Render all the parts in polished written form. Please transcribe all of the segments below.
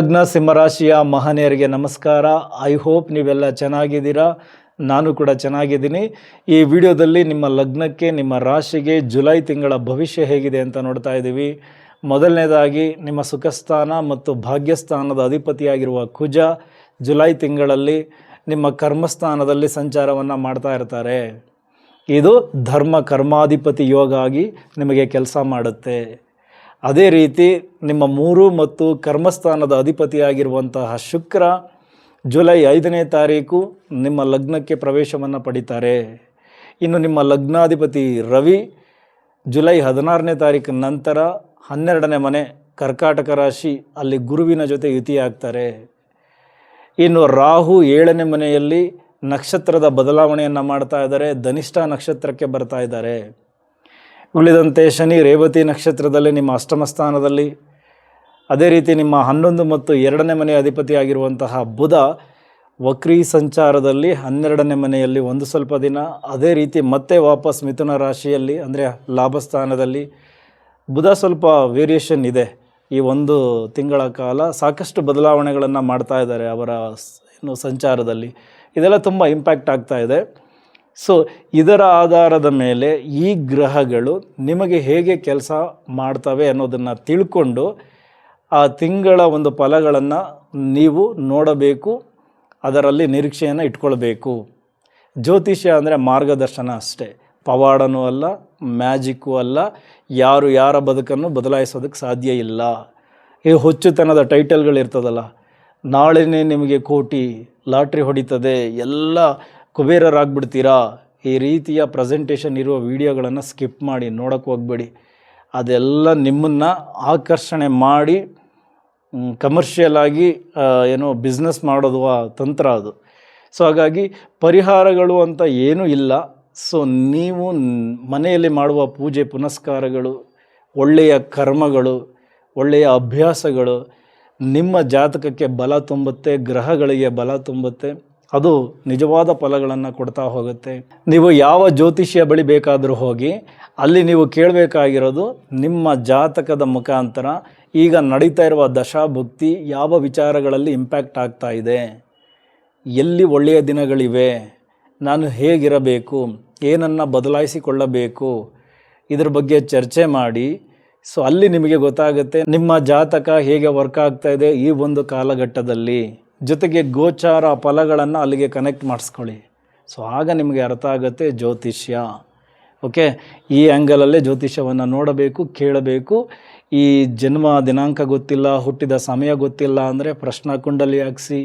ಲಗ್ನ ಸಿಂಹರಾಶಿಯ ಮಹನೀಯರಿಗೆ ನಮಸ್ಕಾರ. I hope ನೀವೆಲ್ಲ ಚೆನ್ನಾಗಿದ್ದೀರಾ. ನಾನು ಕೂಡ ಚೆನ್ನಾಗಿದ್ದೀನಿ. ಈ ವಿಡಿಯೋದಲ್ಲಿ ನಿಮ್ಮ ಲಗ್ನಕ್ಕೆ, ನಿಮ್ಮ ರಾಶಿಗೆ ಜುಲೈ ತಿಂಗಳ ಭವಿಷ್ಯ ಹೇಗಿದೆ ಅಂತ ನೋಡ್ತಾ ಇದ್ದೀವಿ. ಮೊದಲನೇದಾಗಿ ನಿಮ್ಮ ಸುಖಸ್ಥಾನ ಮತ್ತು ಭಾಗ್ಯಸ್ಥಾನದ ಅಧಿಪತಿಯಾಗಿರುವ ಕುಜ ಜುಲೈ ತಿಂಗಳಲ್ಲಿ ನಿಮ್ಮ ಕರ್ಮಸ್ಥಾನದಲ್ಲಿ ಸಂಚಾರವನ್ನು ಮಾಡ್ತಾ ಇರ್ತಾರೆ. ಇದು ಧರ್ಮ ಕರ್ಮಾಧಿಪತಿ ಯೋಗ ಆಗಿ ನಿಮಗೆ ಕೆಲಸ ಮಾಡುತ್ತೆ. ಅದೇ ರೀತಿ ನಿಮ್ಮ 3 ಮತ್ತು ಕರ್ಮಸ್ಥಾನದ ಅಧಿಪತಿಯಾಗಿರುವಂತಹ ಶುಕ್ರ ಜುಲೈ 5ನೇ ತಾರೀಕು ನಿಮ್ಮ ಲಗ್ನಕ್ಕೆ ಪ್ರವೇಶವನ್ನು ಪಡಿತಾರೆ. ಇನ್ನು ನಿಮ್ಮ ಲಗ್ನಾಧಿಪತಿ ರವಿ ಜುಲೈ 16ನೇ ತಾರೀಕು ನಂತರ 12ನೇ ಮನೆ ಕರ್ಕಾಟಕ ರಾಶಿ ಅಲ್ಲಿ ಗುರುವಿನ ಜೊತೆ ಯುತಿಯಾಗ್ತಾರೆ. ಇನ್ನು ರಾಹು 7ನೇ ಮನೆಯಲ್ಲಿ ನಕ್ಷತ್ರದ ಬದಲಾವಣೆಯನ್ನು ಮಾಡ್ತಾ ಇದ್ದಾರೆ. ಧನಿಷ್ಠ ನಕ್ಷತ್ರಕ್ಕೆ ಬರ್ತಾ ಇದ್ದಾರೆ. ಉಳಿದಂತೆ ಶನಿ ರೇವತಿ ನಕ್ಷತ್ರದಲ್ಲಿ ನಿಮ್ಮ ಅಷ್ಟಮ ಸ್ಥಾನದಲ್ಲಿ, ಅದೇ ರೀತಿ ನಿಮ್ಮ 11 ಮತ್ತು 2ನೇ ಮನೆಯ ಅಧಿಪತಿಯಾಗಿರುವಂತಹ ಬುಧ ವಕ್ರೀ ಸಂಚಾರದಲ್ಲಿ 12ನೇ ಮನೆಯಲ್ಲಿ ಒಂದು ಸ್ವಲ್ಪ ದಿನ, ಅದೇ ರೀತಿ ಮತ್ತೆ ವಾಪಸ್ ಮಿಥುನ ರಾಶಿಯಲ್ಲಿ ಅಂದರೆ ಲಾಭಸ್ಥಾನದಲ್ಲಿ ಬುಧ ಸ್ವಲ್ಪ ವೇರಿಯೇಷನ್ ಇದೆ. ಈ ಒಂದು ತಿಂಗಳ ಕಾಲ ಸಾಕಷ್ಟು ಬದಲಾವಣೆಗಳನ್ನು ಮಾಡ್ತಾ ಇದ್ದಾರೆ ಅವರ ಸಂಚಾರದಲ್ಲಿ. ಇದೆಲ್ಲ ತುಂಬ ಇಂಪ್ಯಾಕ್ಟ್ ಆಗ್ತಾ ಇದೆ. ಸೊ ಇದರ ಆಧಾರದ ಮೇಲೆ ಈ ಗ್ರಹಗಳು ನಿಮಗೆ ಹೇಗೆ ಕೆಲಸ ಮಾಡ್ತವೆ ಅನ್ನೋದನ್ನು ತಿಳ್ಕೊಂಡು ಆ ತಿಂಗಳ ಒಂದು ಫಲಗಳನ್ನು ನೀವು ನೋಡಬೇಕು, ಅದರಲ್ಲಿ ನಿರೀಕ್ಷೆಯನ್ನು ಇಟ್ಕೊಳ್ಬೇಕು. ಜ್ಯೋತಿಷ್ಯ ಅಂದರೆ ಮಾರ್ಗದರ್ಶನ ಅಷ್ಟೇ, ಪವಾಡನೂ ಅಲ್ಲ, ಮ್ಯಾಜಿಕ್ಕೂ ಅಲ್ಲ. ಯಾರ ಬದುಕನ್ನು ಬದಲಾಯಿಸೋದಕ್ಕೆ ಸಾಧ್ಯ ಇಲ್ಲ. ಈ ಹುಚ್ಚುತನದ ಟೈಟಲ್ಗಳಿರ್ತದಲ್ಲ, ನಾಳೆನೇ ನಿಮಗೆ ಕೋಟಿ ಲಾಟ್ರಿ ಹೊಡಿತದೆ, ಎಲ್ಲ ಕುಬೇರರಾಗ್ಬಿಡ್ತೀರಾ, ಈ ರೀತಿಯ ಪ್ರೆಸೆಂಟೇಷನ್ ಇರುವ ವಿಡಿಯೋಗಳನ್ನು ಸ್ಕಿಪ್ ಮಾಡಿ, ನೋಡೋಕ್ಕೆ ಹೋಗಬೇಡಿ. ಅದೆಲ್ಲ ನಿಮ್ಮನ್ನು ಆಕರ್ಷಣೆ ಮಾಡಿ ಕಮರ್ಷಿಯಲ್ ಆಗಿ ಬಿಸ್ನೆಸ್ ಮಾಡೋದು ತಂತ್ರ ಅದು. ಸೊ ಹಾಗಾಗಿ ಪರಿಹಾರಗಳು ಅಂತ ಏನೂ ಇಲ್ಲ. ಸೊ ನೀವು ಮನೆಯಲ್ಲಿ ಮಾಡುವ ಪೂಜೆ ಪುನಸ್ಕಾರಗಳು, ಒಳ್ಳೆಯ ಕರ್ಮಗಳು, ಒಳ್ಳೆಯ ಅಭ್ಯಾಸಗಳು ನಿಮ್ಮ ಜಾತಕಕ್ಕೆ ಬಲ ತುಂಬುತ್ತೆ, ಗ್ರಹಗಳಿಗೆ ಬಲ ತುಂಬುತ್ತೆ. ಅದು ನಿಜವಾದ ಫಲಗಳನ್ನು ಕೊಡ್ತಾ ಹೋಗುತ್ತೆ. ನೀವು ಯಾವ ಜ್ಯೋತಿಷ್ಯ ಬಳಿ ಬೇಕಾದರೂ ಹೋಗಿ ಅಲ್ಲಿ ನೀವು ಕೇಳಬೇಕಾಗಿರೋದು ನಿಮ್ಮ ಜಾತಕದ ಮುಖಾಂತರ ಈಗ ನಡೀತಾ ಇರುವ ದಶಾಭುಕ್ತಿ ಯಾವ ವಿಚಾರಗಳಲ್ಲಿ ಇಂಪ್ಯಾಕ್ಟ್ ಆಗ್ತಾ ಇದೆ, ಎಲ್ಲಿ ಒಳ್ಳೆಯ ದಿನಗಳಿವೆ, ನಾನು ಹೇಗಿರಬೇಕು, ಏನನ್ನು ಬದಲಾಯಿಸಿಕೊಳ್ಳಬೇಕು, ಇದ್ರ ಬಗ್ಗೆ ಚರ್ಚೆ ಮಾಡಿ. ಸೊ ಅಲ್ಲಿ ನಿಮಗೆ ಗೊತ್ತಾಗುತ್ತೆ ನಿಮ್ಮ ಜಾತಕ ಹೇಗೆ ವರ್ಕ್ ಆಗ್ತಾ ಇದೆ ಈ ಒಂದು ಕಾಲಘಟ್ಟದಲ್ಲಿ. ಜೊತೆಗೆ ಗೋಚಾರ ಫಲಗಳನ್ನು ಅಲ್ಲಿಗೆ ಕನೆಕ್ಟ್ ಮಾಡಿಸ್ಕೊಳ್ಳಿ. ಸೊ ಆಗ ನಿಮಗೆ ಅರ್ಥ ಆಗುತ್ತೆ ಜ್ಯೋತಿಷ್ಯ. ಓಕೆ, ಈ ಆ್ಯಂಗಲಲ್ಲೇ ಜ್ಯೋತಿಷ್ಯವನ್ನು ನೋಡಬೇಕು, ಕೇಳಬೇಕು. ಈ ಜನ್ಮ ದಿನಾಂಕ ಗೊತ್ತಿಲ್ಲ, ಹುಟ್ಟಿದ ಸಮಯ ಗೊತ್ತಿಲ್ಲ ಅಂದರೆ ಪ್ರಶ್ನಾ ಕುಂಡಲಿ ಹಾಕ್ಸಿ,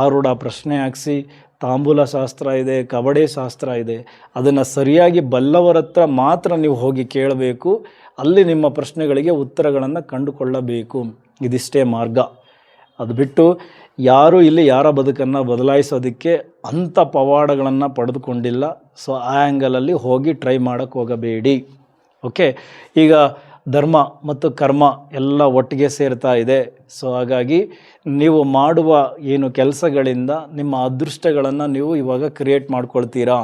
ಆರೂಢ ಪ್ರಶ್ನೆ ಹಾಕ್ಸಿ, ತಾಂಬೂಲ ಶಾಸ್ತ್ರ ಇದೆ, ಕವಡೆ ಶಾಸ್ತ್ರ ಇದೆ. ಅದನ್ನು ಸರಿಯಾಗಿ ಬಲ್ಲವರ ಹತ್ರ ಮಾತ್ರ ನೀವು ಹೋಗಿ ಕೇಳಬೇಕು. ಅಲ್ಲಿ ನಿಮ್ಮ ಪ್ರಶ್ನೆಗಳಿಗೆ ಉತ್ತರಗಳನ್ನು ಕಂಡುಕೊಳ್ಳಬೇಕು. ಇದಿಷ್ಟೇ ಮಾರ್ಗ. ಅದು ಬಿಟ್ಟು ಯಾರೂ ಇಲ್ಲಿ ಯಾರ ಬದುಕನ್ನು ಬದಲಾಯಿಸೋದಕ್ಕೆ ಅಂಥ ಪವಾಡಗಳನ್ನು ಪಡೆದುಕೊಂಡಿಲ್ಲ. ಸೊ ಆ ಆ್ಯಂಗಲಲ್ಲಿ ಹೋಗಿ ಟ್ರೈ ಮಾಡೋಕ್ಕೆ ಹೋಗಬೇಡಿ. ಓಕೆ, ಈಗ ಧರ್ಮ ಮತ್ತು ಕರ್ಮ ಎಲ್ಲ ಒಟ್ಟಿಗೆ ಸೇರ್ತಾ ಇದೆ. ಸೊ ಹಾಗಾಗಿ ನೀವು ಮಾಡುವ ಏನು ಕೆಲಸಗಳಿಂದ ನಿಮ್ಮ ಅದೃಷ್ಟಗಳನ್ನು ನೀವು ಇವಾಗ ಕ್ರಿಯೇಟ್ ಮಾಡ್ಕೊಳ್ತೀರಾ.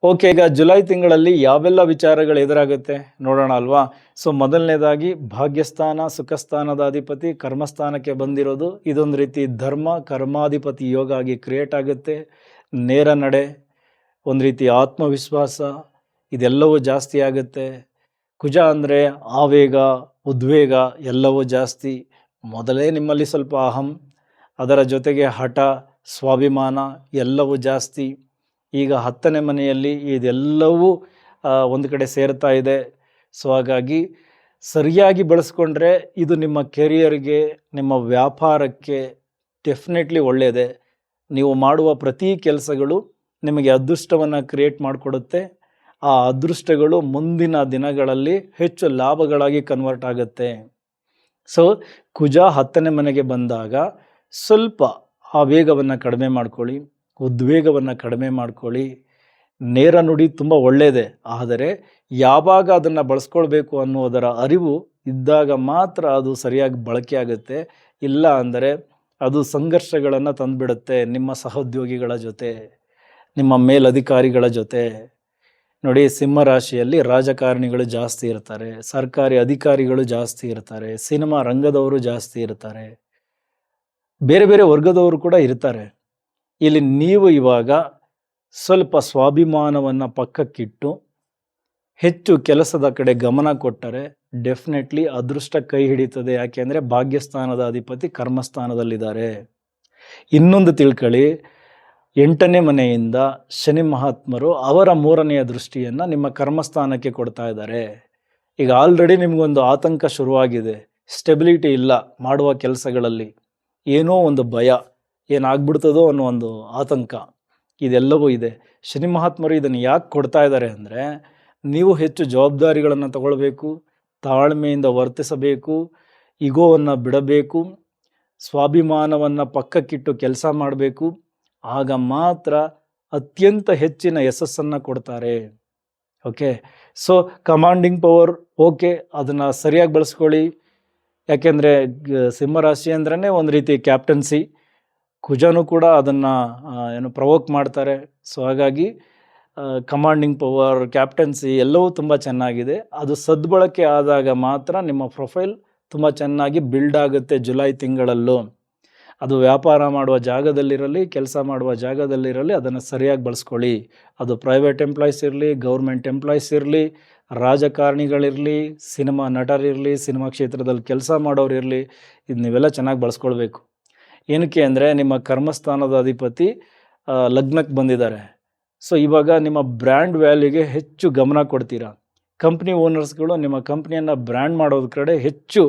ಓಕೆ, ಈಗ ಜುಲೈ ತಿಂಗಳಲ್ಲಿ ಯಾವೆಲ್ಲ ವಿಚಾರಗಳು ಎದುರಾಗುತ್ತೆ ನೋಡೋಣ ಅಲ್ವಾ. ಸೊ ಮೊದಲನೇದಾಗಿ ಭಾಗ್ಯಸ್ಥಾನ ಸುಖಸ್ಥಾನದ ಅಧಿಪತಿ ಕರ್ಮಸ್ಥಾನಕ್ಕೆ ಬಂದಿರೋದು, ಇದೊಂದು ರೀತಿ ಧರ್ಮ ಕರ್ಮಾಧಿಪತಿ ಯೋಗ ಆಗಿ ಕ್ರಿಯೇಟ್ ಆಗುತ್ತೆ. ನೇರ ನಡೆ, ಒಂದು ರೀತಿ ಆತ್ಮವಿಶ್ವಾಸ, ಇದೆಲ್ಲವೂ ಜಾಸ್ತಿ ಆಗುತ್ತೆ. ಕುಜ ಅಂದರೆ ಆವೇಗ, ಉದ್ವೇಗ ಎಲ್ಲವೂ ಜಾಸ್ತಿ. ಮೊದಲೇ ನಿಮ್ಮಲ್ಲಿ ಸ್ವಲ್ಪ ಅಹಂ, ಅದರ ಜೊತೆಗೆ ಹಠ, ಸ್ವಾಭಿಮಾನ ಎಲ್ಲವೂ ಜಾಸ್ತಿ. ಈಗ 10ನೇ ಮನೆಯಲ್ಲಿ ಇದೆಲ್ಲವೂ ಒಂದು ಕಡೆ ಸೇರ್ತಾ ಇದೆ. ಸೊ ಹಾಗಾಗಿ ಸರಿಯಾಗಿ ಬಳಸ್ಕೊಂಡ್ರೆ ಇದು ನಿಮ್ಮ ಕೆರಿಯರ್ಗೆ, ನಿಮ್ಮ ವ್ಯಾಪಾರಕ್ಕೆ ಡೆಫಿನೆಟ್ಲಿ ಒಳ್ಳೆಯದೇ. ನೀವು ಮಾಡುವ ಪ್ರತಿ ಕೆಲಸಗಳು ನಿಮಗೆ ಅದೃಷ್ಟವನ್ನು ಕ್ರಿಯೇಟ್ ಮಾಡಿಕೊಡುತ್ತೆ. ಆ ಅದೃಷ್ಟಗಳು ಮುಂದಿನ ದಿನಗಳಲ್ಲಿ ಹೆಚ್ಚು ಲಾಭಗಳಾಗಿ ಕನ್ವರ್ಟ್ ಆಗುತ್ತೆ. ಸೊ ಕುಜ 10ನೇ ಮನೆಗೆ ಬಂದಾಗ ಸ್ವಲ್ಪ ಆ ವೇಗವನ್ನು ಕಡಿಮೆ ಮಾಡ್ಕೊಳ್ಳಿ, ಉದ್ವೇಗವನ್ನು ಕಡಿಮೆ ಮಾಡ್ಕೊಳ್ಳಿ. ನೇರ ನುಡಿ ತುಂಬ ಒಳ್ಳೆಯದೇ, ಆದರೆ ಯಾವಾಗ ಅದನ್ನು ಬಳಸ್ಕೊಳ್ಬೇಕು ಅನ್ನೋದರ ಅರಿವು ಇದ್ದಾಗ ಮಾತ್ರ ಅದು ಸರಿಯಾಗಿ ಬಳಕೆ ಆಗುತ್ತೆ. ಇಲ್ಲ ಅಂದರೆ ಅದು ಸಂಘರ್ಷಗಳನ್ನು ತಂದುಬಿಡುತ್ತೆ ನಿಮ್ಮ ಸಹೋದ್ಯೋಗಿಗಳ ಜೊತೆ, ನಿಮ್ಮ ಮೇಲಧಿಕಾರಿಗಳ ಜೊತೆ. ನೋಡಿ, ಸಿಂಹರಾಶಿಯಲ್ಲಿ ರಾಜಕಾರಣಿಗಳು ಜಾಸ್ತಿ ಇರ್ತಾರೆ, ಸರ್ಕಾರಿ ಅಧಿಕಾರಿಗಳು ಜಾಸ್ತಿ ಇರ್ತಾರೆ, ಸಿನಿಮಾ ರಂಗದವರು ಜಾಸ್ತಿ ಇರ್ತಾರೆ. ಬೇರೆ ಬೇರೆ ವರ್ಗದವರು ಕೂಡ ಇರ್ತಾರೆ. ಇಲ್ಲಿ ನೀವು ಇವಾಗ ಸ್ವಲ್ಪ ಸ್ವಾಭಿಮಾನವನ್ನು ಪಕ್ಕಕ್ಕಿಟ್ಟು ಹೆಚ್ಚು ಕೆಲಸದ ಕಡೆ ಗಮನ ಕೊಟ್ಟರೆ ಡೆಫಿನೆಟ್ಲಿ ಅದೃಷ್ಟ ಕೈ ಹಿಡಿತದೆ. ಯಾಕೆಂದರೆ ಭಾಗ್ಯಸ್ಥಾನದ ಅಧಿಪತಿ ಕರ್ಮಸ್ಥಾನದಲ್ಲಿದ್ದಾರೆ. ಇನ್ನೊಂದು ತಿಳ್ಕೊಳ್ಳಿ, 8ನೇ ಮನೆಯಿಂದ ಶನಿ ಮಹಾತ್ಮರು ಅವರ 3ನೆಯ ದೃಷ್ಟಿಯನ್ನು ನಿಮ್ಮ ಕರ್ಮಸ್ಥಾನಕ್ಕೆ ಕೊಡ್ತಾ ಇದ್ದಾರೆ. ಈಗ ಆಲ್ರೆಡಿ ನಿಮಗೊಂದು ಆತಂಕ ಶುರುವಾಗಿದೆ, ಸ್ಟೆಬಿಲಿಟಿ ಇಲ್ಲ ಮಾಡುವ ಕೆಲಸಗಳಲ್ಲಿ, ಏನೋ ಒಂದು ಭಯ, ಏನಾಗ್ಬಿಡ್ತದೋ ಅನ್ನೋ ಒಂದು ಆತಂಕ, ಇದೆಲ್ಲವೂ ಇದೆ. ಶನಿ ಮಹಾತ್ಮರು ಇದನ್ನು ಯಾಕೆ ಕೊಡ್ತಾ ಇದ್ದಾರೆ ಅಂದರೆ, ನೀವು ಹೆಚ್ಚು ಜವಾಬ್ದಾರಿಗಳನ್ನು ತಗೊಳ್ಬೇಕು, ತಾಳ್ಮೆಯಿಂದ ವರ್ತಿಸಬೇಕು, ಇಗೋವನ್ನು ಬಿಡಬೇಕು, ಸ್ವಾಭಿಮಾನವನ್ನು ಪಕ್ಕಕ್ಕಿಟ್ಟು ಕೆಲಸ ಮಾಡಬೇಕು. ಆಗ ಮಾತ್ರ ಅತ್ಯಂತ ಹೆಚ್ಚಿನ ಯಶಸ್ಸನ್ನು ಕೊಡ್ತಾರೆ. Okay, so commanding power okay, ಅದನ್ನು ಸರಿಯಾಗಿ ಬಳಸ್ಕೊಳ್ಳಿ. ಯಾಕೆಂದರೆ ಸಿಂಹರಾಶಿ ಅಂದ್ರೇ ಒಂದು ರೀತಿ ಕ್ಯಾಪ್ಟನ್ಸಿ, ಕುಜನೂ ಕೂಡ ಅದನ್ನು ಪ್ರವೋಕ್ ಮಾಡ್ತಾರೆ. ಸೊ ಹಾಗಾಗಿ ಕಮಾಂಡಿಂಗ್ ಪವರ್, ಕ್ಯಾಪ್ಟನ್ಸಿ ಎಲ್ಲವೂ ತುಂಬ ಚೆನ್ನಾಗಿದೆ. ಅದು ಸದ್ಬಳಕೆ ಆದಾಗ ಮಾತ್ರ ನಿಮ್ಮ ಪ್ರೊಫೈಲ್ ತುಂಬ ಚೆನ್ನಾಗಿ ಬಿಲ್ಡ್ ಆಗುತ್ತೆ. ಜುಲೈ ತಿಂಗಳಲ್ಲೂ ಅದು ವ್ಯಾಪಾರ ಮಾಡುವ ಜಾಗದಲ್ಲಿರಲಿ, ಕೆಲಸ ಮಾಡುವ ಜಾಗದಲ್ಲಿರಲಿ, ಅದನ್ನು ಸರಿಯಾಗಿ ಬಳಸ್ಕೊಳ್ಳಿ. ಅದು ಪ್ರೈವೇಟ್ ಎಂಪ್ಲಾಯ್ಸ್ ಇರಲಿ, ಗೌರ್ಮೆಂಟ್ ಎಂಪ್ಲಾಯ್ಸ್ ಇರಲಿ, ರಾಜಕಾರಣಿಗಳಿರಲಿ, ಸಿನಿಮಾ ನಟರಿರಲಿ, ಸಿನಿಮಾ ಕ್ಷೇತ್ರದಲ್ಲಿ ಕೆಲಸ ಮಾಡೋರು ಇರಲಿ, ಇದು ನೀವೆಲ್ಲ ಚೆನ್ನಾಗಿ ಬಳಸ್ಕೊಳ್ಬೇಕು. ಏನಕ್ಕೆ ಅಂದರೆ ನಿಮ್ಮ ಕರ್ಮಸ್ಥಾನದ ಅಧಿಪತಿ ಲಗ್ನಕ್ಕೆ ಬಂದಿದ್ದಾರೆ. ಸೊ ಇವಾಗ ನಿಮ್ಮ ಬ್ರ್ಯಾಂಡ್ ವ್ಯಾಲ್ಯೂಗೆ ಹೆಚ್ಚು ಗಮನ ಕೊಡ್ತೀರಾ. ಕಂಪ್ನಿ ಓನರ್ಸ್ಗಳು ನಿಮ್ಮ ಕಂಪ್ನಿಯನ್ನು ಬ್ರ್ಯಾಂಡ್ ಮಾಡೋದ್ರ ಕಡೆ ಹೆಚ್ಚು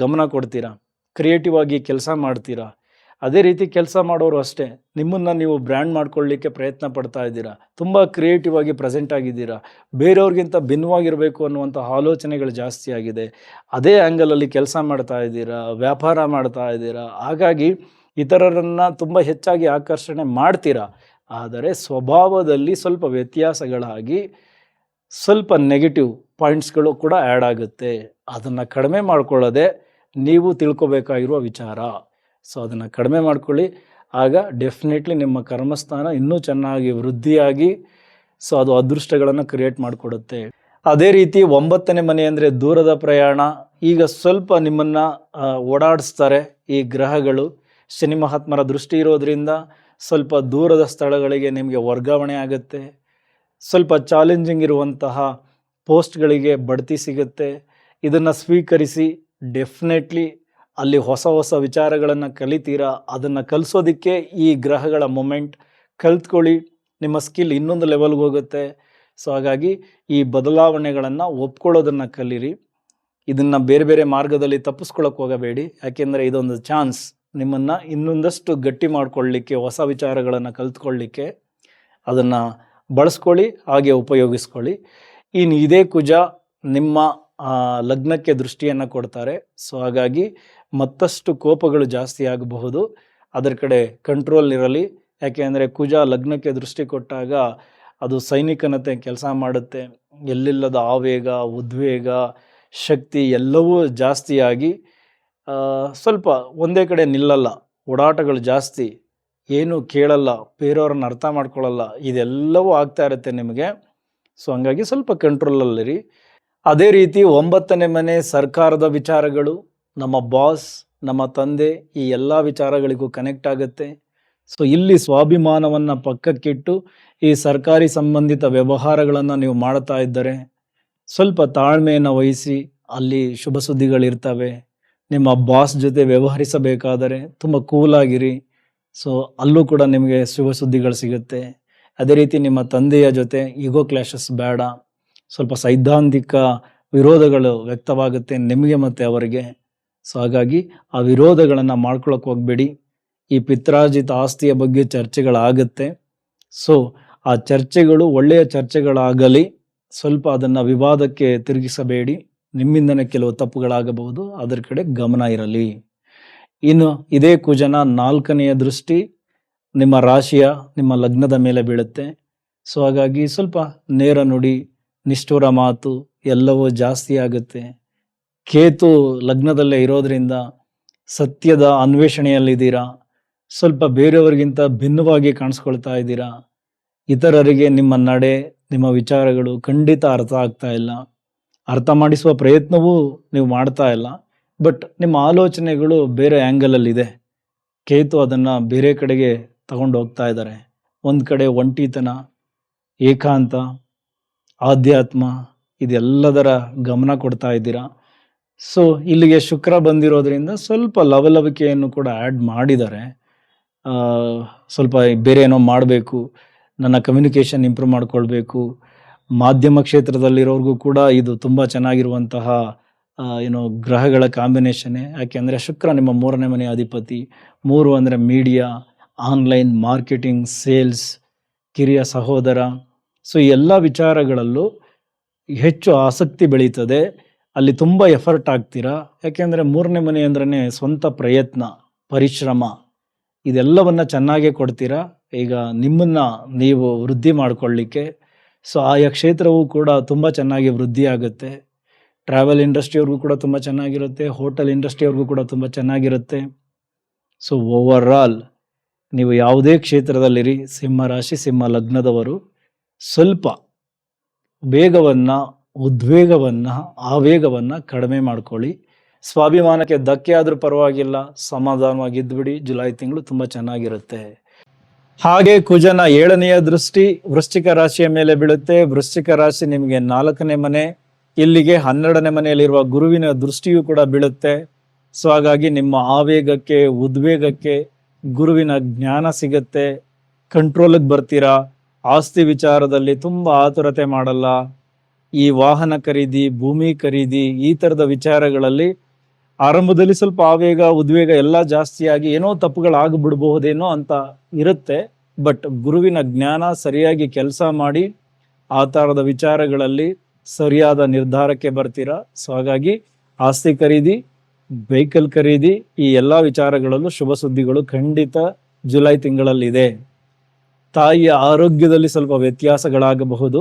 ಗಮನ ಕೊಡ್ತೀರಾ. ಕ್ರಿಯೇಟಿವ್ ಆಗಿ ಕೆಲಸ ಮಾಡ್ತೀರಾ. ಅದೇ ರೀತಿ ಕೆಲಸ ಮಾಡೋರು ಅಷ್ಟೇ, ನಿಮ್ಮನ್ನು ನೀವು ಬ್ರ್ಯಾಂಡ್ ಮಾಡ್ಕೊಳ್ಳಿಕ್ಕೆ ಪ್ರಯತ್ನ ಪಡ್ತಾ ಇದ್ದೀರಾ. ತುಂಬ ಕ್ರಿಯೇಟಿವ್ ಆಗಿ ಪ್ರೆಸೆಂಟ್ ಆಗಿದ್ದೀರಾ. ಬೇರೆಯವ್ರಿಗಿಂತ ಭಿನ್ನವಾಗಿರಬೇಕು ಅನ್ನುವಂಥ ಆಲೋಚನೆಗಳು ಜಾಸ್ತಿ ಆಗಿದೆ. ಅದೇ ಆ್ಯಂಗಲಲ್ಲಿ ಕೆಲಸ ಮಾಡ್ತಾ ಇದ್ದೀರಾ, ವ್ಯಾಪಾರ ಮಾಡ್ತಾ ಇದ್ದೀರಾ. ಹಾಗಾಗಿ ಇತರರನ್ನು ತುಂಬ ಹೆಚ್ಚಾಗಿ ಆಕರ್ಷಣೆ ಮಾಡ್ತೀರಾ. ಆದರೆ ಸ್ವಭಾವದಲ್ಲಿ ಸ್ವಲ್ಪ ವ್ಯತ್ಯಾಸಗಳಾಗಿ ಸ್ವಲ್ಪ ನೆಗೆಟಿವ್ ಪಾಯಿಂಟ್ಸ್ಗಳು ಕೂಡ ಆ್ಯಡ್ ಆಗುತ್ತೆ. ಅದನ್ನು ಕಡಿಮೆ ಮಾಡ್ಕೊಳ್ಳೋದೆ ನೀವು ತಿಳ್ಕೊಬೇಕಾಗಿರುವ ವಿಚಾರ. ಸೊ ಅದನ್ನು ಕಡಿಮೆ ಮಾಡ್ಕೊಳ್ಳಿ. ಆಗ ಡೆಫಿನೆಟ್ಲಿ ನಿಮ್ಮ ಕರ್ಮಸ್ಥಾನ ಇನ್ನೂ ಚೆನ್ನಾಗಿ ವೃದ್ಧಿಯಾಗಿ ಸೊ ಅದು ಅದೃಷ್ಟಗಳನ್ನು ಕ್ರಿಯೇಟ್ ಮಾಡಿಕೊಡುತ್ತೆ. ಅದೇ ರೀತಿ 9ನೇ ಮನೆ ಅಂದರೆ ದೂರದ ಪ್ರಯಾಣ. ಈಗ ಸ್ವಲ್ಪ ನಿಮ್ಮನ್ನು ಓಡಾಡಿಸ್ತಾರೆ ಈ ಗ್ರಹಗಳು. ಶನಿ ಮಹಾತ್ಮರ ದೃಷ್ಟಿ ಇರೋದ್ರಿಂದ ಸ್ವಲ್ಪ ದೂರದ ಸ್ಥಳಗಳಿಗೆ ನಿಮಗೆ ವರ್ಗಾವಣೆ ಆಗುತ್ತೆ. ಸ್ವಲ್ಪ ಚಾಲೆಂಜಿಂಗ್ ಇರುವಂತಹ ಪೋಸ್ಟ್ಗಳಿಗೆ ಬಡ್ತಿ ಸಿಗುತ್ತೆ. ಇದನ್ನು ಸ್ವೀಕರಿಸಿ ಡೆಫಿನೆಟ್ಲಿ ಅಲ್ಲಿ ಹೊಸ ಹೊಸ ವಿಚಾರಗಳನ್ನು ಕಲಿತೀರಾ. ಅದನ್ನು ಕಲಿಸೋದಕ್ಕೆ ಈ ಗ್ರಹಗಳ ಮೊಮೆಂಟ್ ಕಲ್ತ್ಕೊಳ್ಳಿ. ನಿಮ್ಮ ಸ್ಕಿಲ್ ಇನ್ನೊಂದು ಲೆವೆಲ್ಗೆ ಹೋಗುತ್ತೆ. ಸೊ ಹಾಗಾಗಿ ಈ ಬದಲಾವಣೆಗಳನ್ನು ಒಪ್ಕೊಳ್ಳೋದನ್ನು ಕಲೀರಿ. ಇದನ್ನು ಬೇರೆ ಬೇರೆ ಮಾರ್ಗದಲ್ಲಿ ತಪ್ಪಿಸ್ಕೊಳ್ಳೋಕೆ ಹೋಗಬೇಡಿ. ಯಾಕೆಂದರೆ ಇದೊಂದು ಚಾನ್ಸ್ ನಿಮ್ಮನ್ನು ಇನ್ನೊಂದಷ್ಟು ಗಟ್ಟಿ ಮಾಡಿಕೊಳ್ಳಿಕ್ಕೆ, ಹೊಸ ವಿಚಾರಗಳನ್ನು ಕಲ್ತ್ಕೊಳ್ಳಿಕ್ಕೆ. ಅದನ್ನು ಬಳಸ್ಕೊಳ್ಳಿ, ಹಾಗೆ ಉಪಯೋಗಿಸ್ಕೊಳ್ಳಿ. ಇನ್ನು ಇದೇ ಕುಜ ನಿಮ್ಮ ಲಗ್ನಕ್ಕೆ ದೃಷ್ಟಿಯನ್ನು ಕೊಡ್ತಾರೆ. ಸೊ ಹಾಗಾಗಿ ಮತ್ತಷ್ಟು ಕೋಪಗಳು ಜಾಸ್ತಿ ಆಗಬಹುದು. ಅದರ ಕಡೆ ಕಂಟ್ರೋಲ್ ಇರಲಿ. ಯಾಕೆಂದರೆ ಕುಜ ಲಗ್ನಕ್ಕೆ ದೃಷ್ಟಿ ಕೊಟ್ಟಾಗ ಅದು ಸೈನಿಕನತೆ ಕೆಲಸ ಮಾಡುತ್ತೆ. ಎಲ್ಲಿಲ್ಲದ ಆವೇಗ, ಉದ್ವೇಗ, ಶಕ್ತಿ ಎಲ್ಲವೂ ಜಾಸ್ತಿಯಾಗಿ ಸ್ವಲ್ಪ ಒಂದೇ ಕಡೆ ನಿಲ್ಲಲ್ಲ. ಓಡಾಟಗಳು ಜಾಸ್ತಿ, ಏನು ಕೇಳಲ್ಲ, ಬೇರೆಯವ್ರನ್ನ ಅರ್ಥ ಮಾಡ್ಕೊಳ್ಳಲ್ಲ, ಇದೆಲ್ಲವೂ ಆಗ್ತಾ ಇರುತ್ತೆ ನಿಮಗೆ. ಸೊ ಹಂಗಾಗಿ ಸ್ವಲ್ಪ ಕಂಟ್ರೋಲಲ್ಲಿರಿ. ಅದೇ ರೀತಿ 9ನೇ ಮನೆ ಸರ್ಕಾರದ ವಿಚಾರಗಳು, ನಮ್ಮ ಬಾಸ್, ನಮ್ಮ ತಂದೆ, ಈ ಎಲ್ಲ ವಿಚಾರಗಳಿಗೂ ಕನೆಕ್ಟ್ ಆಗುತ್ತೆ. ಸೊ ಇಲ್ಲಿ ಸ್ವಾಭಿಮಾನವನ್ನು ಪಕ್ಕಕ್ಕಿಟ್ಟು ಈ ಸರ್ಕಾರಿ ಸಂಬಂಧಿತ ವ್ಯವಹಾರಗಳನ್ನು ನೀವು ಮಾಡ್ತಾ ಇದ್ದರೆ ಸ್ವಲ್ಪ ತಾಳ್ಮೆಯನ್ನು ವಹಿಸಿ. ಅಲ್ಲಿ ಶುಭ ಸುದ್ದಿಗಳಿರ್ತವೆ. ನಿಮ್ಮ ಬಾಸ್ ಜೊತೆ ವ್ಯವಹರಿಸಬೇಕಾದರೆ ತುಂಬ ಕೂಲಾಗಿರಿ. ಸೊ ಅಲ್ಲೂ ಕೂಡ ನಿಮಗೆ ಶುಭ ಸುದ್ದಿಗಳು ಸಿಗುತ್ತೆ. ಅದೇ ರೀತಿ ನಿಮ್ಮ ತಂದೆಯ ಜೊತೆ ಈಗೋ ಕ್ಲಾಶಸ್ ಬೇಡ. ಸ್ವಲ್ಪ ಸೈದ್ಧಾಂತಿಕ ವಿರೋಧಗಳು ವ್ಯಕ್ತವಾಗುತ್ತೆ ನಿಮಗೆ ಮತ್ತು ಅವರಿಗೆ. ಸೊ ಹಾಗಾಗಿ ಆ ವಿರೋಧಗಳನ್ನು ಮಾಡ್ಕೊಳಕ್ಕೆ ಹೋಗಬೇಡಿ. ಈ ಪಿತ್ರಾರ್ಜಿತ ಆಸ್ತಿಯ ಬಗ್ಗೆ ಚರ್ಚೆಗಳಾಗುತ್ತೆ. ಸೊ ಆ ಚರ್ಚೆಗಳು ಒಳ್ಳೆಯ ಚರ್ಚೆಗಳಾಗಲಿ. ಸ್ವಲ್ಪ ಅದನ್ನು ವಿವಾದಕ್ಕೆ ತಿರುಗಿಸಬೇಡಿ. ನಿಮ್ಮಿಂದನೇ ಕೆಲವು ತಪ್ಪುಗಳಾಗಬಹುದು, ಅದರ ಕಡೆ ಗಮನ ಇರಲಿ. ಇನ್ನು ಇದೇ ಕುಜನ 4ನೆಯ ದೃಷ್ಟಿ ನಿಮ್ಮ ರಾಶಿಯ, ನಿಮ್ಮ ಲಗ್ನದ ಮೇಲೆ ಬೀಳುತ್ತೆ. ಸೊ ಹಾಗಾಗಿ ಸ್ವಲ್ಪ ನೇರ ನುಡಿ, ನಿಷ್ಠುರ ಮಾತು ಎಲ್ಲವೂ ಜಾಸ್ತಿ ಆಗುತ್ತೆ. ಕೇತು ಲಗ್ನದಲ್ಲೇ ಇರೋದ್ರಿಂದ ಸತ್ಯದ ಅನ್ವೇಷಣೆಯಲ್ಲಿದ್ದೀರಾ. ಸ್ವಲ್ಪ ಬೇರೆಯವರಿಗಿಂತ ಭಿನ್ನವಾಗಿ ಕಾಣಿಸ್ಕೊಳ್ತಾ ಇದ್ದೀರಾ. ಇತರರಿಗೆ ನಿಮ್ಮ ನಡೆ, ನಿಮ್ಮ ವಿಚಾರಗಳು ಖಂಡಿತ ಅರ್ಥ ಆಗ್ತಾ ಇಲ್ಲ. ಅರ್ಥ ಮಾಡಿಸುವ ಪ್ರಯತ್ನವೂ ನೀವು ಮಾಡ್ತಾ ಇಲ್ಲ. ಬಟ್ ನಿಮ್ಮ ಆಲೋಚನೆಗಳು ಬೇರೆ ಆ್ಯಂಗಲಲ್ಲಿದೆ. ಕೇತು ಅದನ್ನು ಬೇರೆ ಕಡೆಗೆ ತಗೊಂಡು ಹೋಗ್ತಾ ಇದ್ದಾರೆ. ಒಂದು ಕಡೆ ಒಂಟಿತನ, ಏಕಾಂತ, ಆಧ್ಯಾತ್ಮ ಇದೆಲ್ಲದರ ಗಮನ ಕೊಡ್ತಾ ಇದ್ದೀರಾ. ಸೊ ಇಲ್ಲಿಗೆ ಶುಕ್ರ ಬಂದಿರೋದ್ರಿಂದ ಸ್ವಲ್ಪ ಲವಲವಿಕೆಯನ್ನು ಕೂಡ ಆ್ಯಡ್ ಮಾಡಿದ್ದಾರೆ. ಸ್ವಲ್ಪ ಬೇರೆ ಏನೋ ಮಾಡಬೇಕು, ನನ್ನ ಕಮ್ಯುನಿಕೇಷನ್ ಇಂಪ್ರೂವ್ ಮಾಡ್ಕೊಳ್ಬೇಕು. ಮಾಧ್ಯಮ ಕ್ಷೇತ್ರದಲ್ಲಿರೋರ್ಗೂ ಕೂಡ ಇದು ತುಂಬ ಚೆನ್ನಾಗಿರುವಂತಹ ಗ್ರಹಗಳ ಕಾಂಬಿನೇಷನ್ನೇ. ಯಾಕೆಂದರೆ ಶುಕ್ರ ನಿಮ್ಮ 3ನೇ ಮನೆಯ ಅಧಿಪತಿ. 3 ಅಂದರೆ ಮೀಡಿಯಾ, ಆನ್ಲೈನ್, ಮಾರ್ಕೆಟಿಂಗ್, ಸೇಲ್ಸ್, ಕಿರಿಯ ಸಹೋದರ. ಸೊ ಈ ಎಲ್ಲ ವಿಚಾರಗಳಲ್ಲೂ ಹೆಚ್ಚು ಆಸಕ್ತಿ ಬೆಳೀತದೆ. ಅಲ್ಲಿ ತುಂಬ ಎಫರ್ಟ್ ಆಗ್ತೀರಾ. ಯಾಕೆಂದರೆ 3ನೇ ಮನೆ ಅಂದ್ರೇ ಸ್ವಂತ ಪ್ರಯತ್ನ, ಪರಿಶ್ರಮ ಇದೆಲ್ಲವನ್ನು ಚೆನ್ನಾಗೇ ಕೊಡ್ತೀರಾ. ಈಗ ನಿಮ್ಮನ್ನು ನೀವು ವೃದ್ಧಿ ಮಾಡಿಕೊಳ್ಳಿಕ್ಕೆ ಸೊ ಆಯಾ ಕ್ಷೇತ್ರವೂ ಕೂಡ ತುಂಬ ಚೆನ್ನಾಗಿ ವೃದ್ಧಿ ಆಗುತ್ತೆ. ಟ್ರಾವೆಲ್ ಇಂಡಸ್ಟ್ರಿಯವ್ರಿಗೂ ಕೂಡ ತುಂಬ ಚೆನ್ನಾಗಿರುತ್ತೆ, ಹೋಟೆಲ್ ಇಂಡಸ್ಟ್ರಿಯವ್ರಿಗೂ ಕೂಡ ತುಂಬ ಚೆನ್ನಾಗಿರುತ್ತೆ. ಸೊ ಓವರಾಲ್ ನೀವು ಯಾವುದೇ ಕ್ಷೇತ್ರದಲ್ಲಿರಿ, ಸಿಂಹ ರಾಶಿ, ಸಿಂಹ ಲಗ್ನದವರು ಸ್ವಲ್ಪ ವೇಗವನ್ನು, ಉದ್ವೇಗವನ್ನು, ಆವೇಗವನ್ನು ಕಡಿಮೆ ಮಾಡ್ಕೊಳ್ಳಿ. ಸ್ವಾಭಿಮಾನಕ್ಕೆ ಧಕ್ಕೆ ಆದರೂ ಪರವಾಗಿಲ್ಲ, ಸಮಾಧಾನವಾಗಿದ್ದುಬಿಡಿ. ಜುಲೈ ತಿಂಗಳು ತುಂಬ ಚೆನ್ನಾಗಿರುತ್ತೆ. ಹಾಗೆ ಕುಜನ 7ನೆಯ ದೃಷ್ಟಿ ವೃಶ್ಚಿಕ ರಾಶಿಯ ಮೇಲೆ ಬೀಳುತ್ತೆ. ವೃಶ್ಚಿಕ ರಾಶಿ ನಿಮಗೆ 4ನೇ ಮನೆ, ಇಲ್ಲಿಗೆ 12ನೇ ಮನೆಯಲ್ಲಿರುವ ಗುರುವಿನ ದೃಷ್ಟಿಯೂ ಕೂಡ ಬೀಳುತ್ತೆ. ಸೊ ಹಾಗಾಗಿ ನಿಮ್ಮ ಆವೇಗಕ್ಕೆ, ಉದ್ವೇಗಕ್ಕೆ ಗುರುವಿನ ಜ್ಞಾನ ಸಿಗುತ್ತೆ. ಕಂಟ್ರೋಲಿಗೆ ಬರ್ತೀರಾ. ಆಸ್ತಿ ವಿಚಾರದಲ್ಲಿ ತುಂಬ ಆತುರತೆ ಮಾಡಲ್ಲ. ಈ ವಾಹನ ಖರೀದಿ, ಭೂಮಿ ಖರೀದಿ ಈ ಥರದ ವಿಚಾರಗಳಲ್ಲಿ ಆರಂಭದಲ್ಲಿ ಸ್ವಲ್ಪ ಆವೇಗ, ಉದ್ವೇಗ ಎಲ್ಲ ಜಾಸ್ತಿಯಾಗಿ ಏನೋ ತಪ್ಪುಗಳಾಗ್ಬಿಡ್ಬಹುದೇನೋ ಅಂತ ಇರುತ್ತೆ. ಬಟ್ ಗುರುವಿನ ಜ್ಞಾನ ಸರಿಯಾಗಿ ಕೆಲಸ ಮಾಡಿ ಆ ಥರದ ವಿಚಾರಗಳಲ್ಲಿ ಸರಿಯಾದ ನಿರ್ಧಾರಕ್ಕೆ ಬರ್ತೀರಾ. ಸೊ ಹಾಗಾಗಿ ಆಸ್ತಿ ಖರೀದಿ, ವೆಹಿಕಲ್ ಖರೀದಿ ಈ ಎಲ್ಲ ವಿಚಾರಗಳಲ್ಲೂ ಶುಭ ಸುದ್ದಿಗಳು ಖಂಡಿತ ಜುಲೈ ತಿಂಗಳಲ್ಲಿದೆ. ತಾಯಿಯ ಆರೋಗ್ಯದಲ್ಲಿ ಸ್ವಲ್ಪ ವ್ಯತ್ಯಾಸಗಳಾಗಬಹುದು,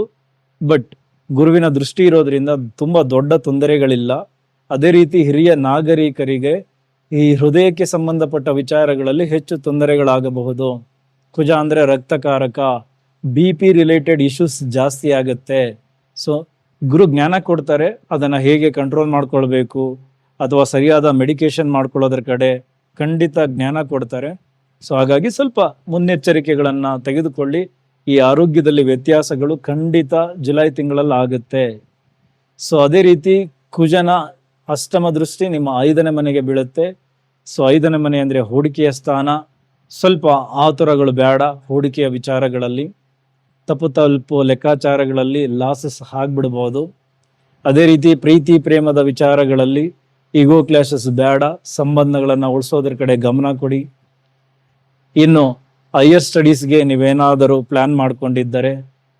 ಬಟ್ ಗುರುವಿನ ದೃಷ್ಟಿ ಇರೋದ್ರಿಂದ ತುಂಬ ದೊಡ್ಡ ತೊಂದರೆಗಳಿಲ್ಲ. ಅದೇ ರೀತಿ ಹಿರಿಯ ನಾಗರಿಕರಿಗೆ ಈ ಹೃದಯಕ್ಕೆ ಸಂಬಂಧಪಟ್ಟ ವಿಚಾರಗಳಲ್ಲಿ ಹೆಚ್ಚು ತೊಂದರೆಗಳಾಗಬಹುದು. ಕುಜ ಅಂದರೆ ರಕ್ತಕಾರಕ, BP ರಿಲೇಟೆಡ್ ಇಶ್ಯೂಸ್ ಜಾಸ್ತಿ ಆಗುತ್ತೆ. ಸೊ ಗುರು ಜ್ಞಾನ ಕೊಡ್ತಾರೆ, ಅದನ್ನು ಹೇಗೆ ಕಂಟ್ರೋಲ್ ಮಾಡ್ಕೊಳ್ಬೇಕು ಅಥವಾ ಸರಿಯಾದ ಮೆಡಿಕೇಶನ್ ಮಾಡ್ಕೊಳ್ಳೋದ್ರ ಕಡೆ ಖಂಡಿತ ಜ್ಞಾನ ಕೊಡ್ತಾರೆ. ಸೊ ಹಾಗಾಗಿ ಸ್ವಲ್ಪ ಮುನ್ನೆಚ್ಚರಿಕೆಗಳನ್ನು ತೆಗೆದುಕೊಳ್ಳಿ. ಈ ಆರೋಗ್ಯದಲ್ಲಿ ವ್ಯತ್ಯಾಸಗಳು ಖಂಡಿತ ಜುಲೈ ತಿಂಗಳಲ್ಲಿ ಆಗುತ್ತೆ. ಸೊ ಅದೇ ರೀತಿ ಕುಜನ 8ಮ ದೃಷ್ಟಿ ನಿಮ್ಮ 5ನೇ ಮನೆಗೆ ಬೀಳುತ್ತೆ. ಸೊ 5ನೇ ಮನೆ ಅಂದರೆ ಹೂಡಿಕೆಯ ಸ್ಥಾನ. ಸ್ವಲ್ಪ ಆತುರಗಳು ಬೇಡ ಹೂಡಿಕೆಯ ವಿಚಾರಗಳಲ್ಲಿ. ತಪ್ಪು ಲೆಕ್ಕಾಚಾರಗಳಲ್ಲಿ ಲಾಸಸ್ ಆಗ್ಬಿಡ್ಬೋದು. ಅದೇ ರೀತಿ ಪ್ರೀತಿ ಪ್ರೇಮದ ವಿಚಾರಗಳಲ್ಲಿ ಈಗೋ ಕ್ಲಾಶಸ್ ಬೇಡ. ಸಂಬಂಧಗಳನ್ನು ಉಳಿಸೋದ್ರ ಕಡೆ ಗಮನ ಕೊಡಿ. ಇನ್ನು ಹೈಯರ್ ಸ್ಟಡೀಸ್ಗೆ ನೀವೇನಾದರೂ ಪ್ಲ್ಯಾನ್ ಮಾಡ್ಕೊಂಡಿದ್ದರೆ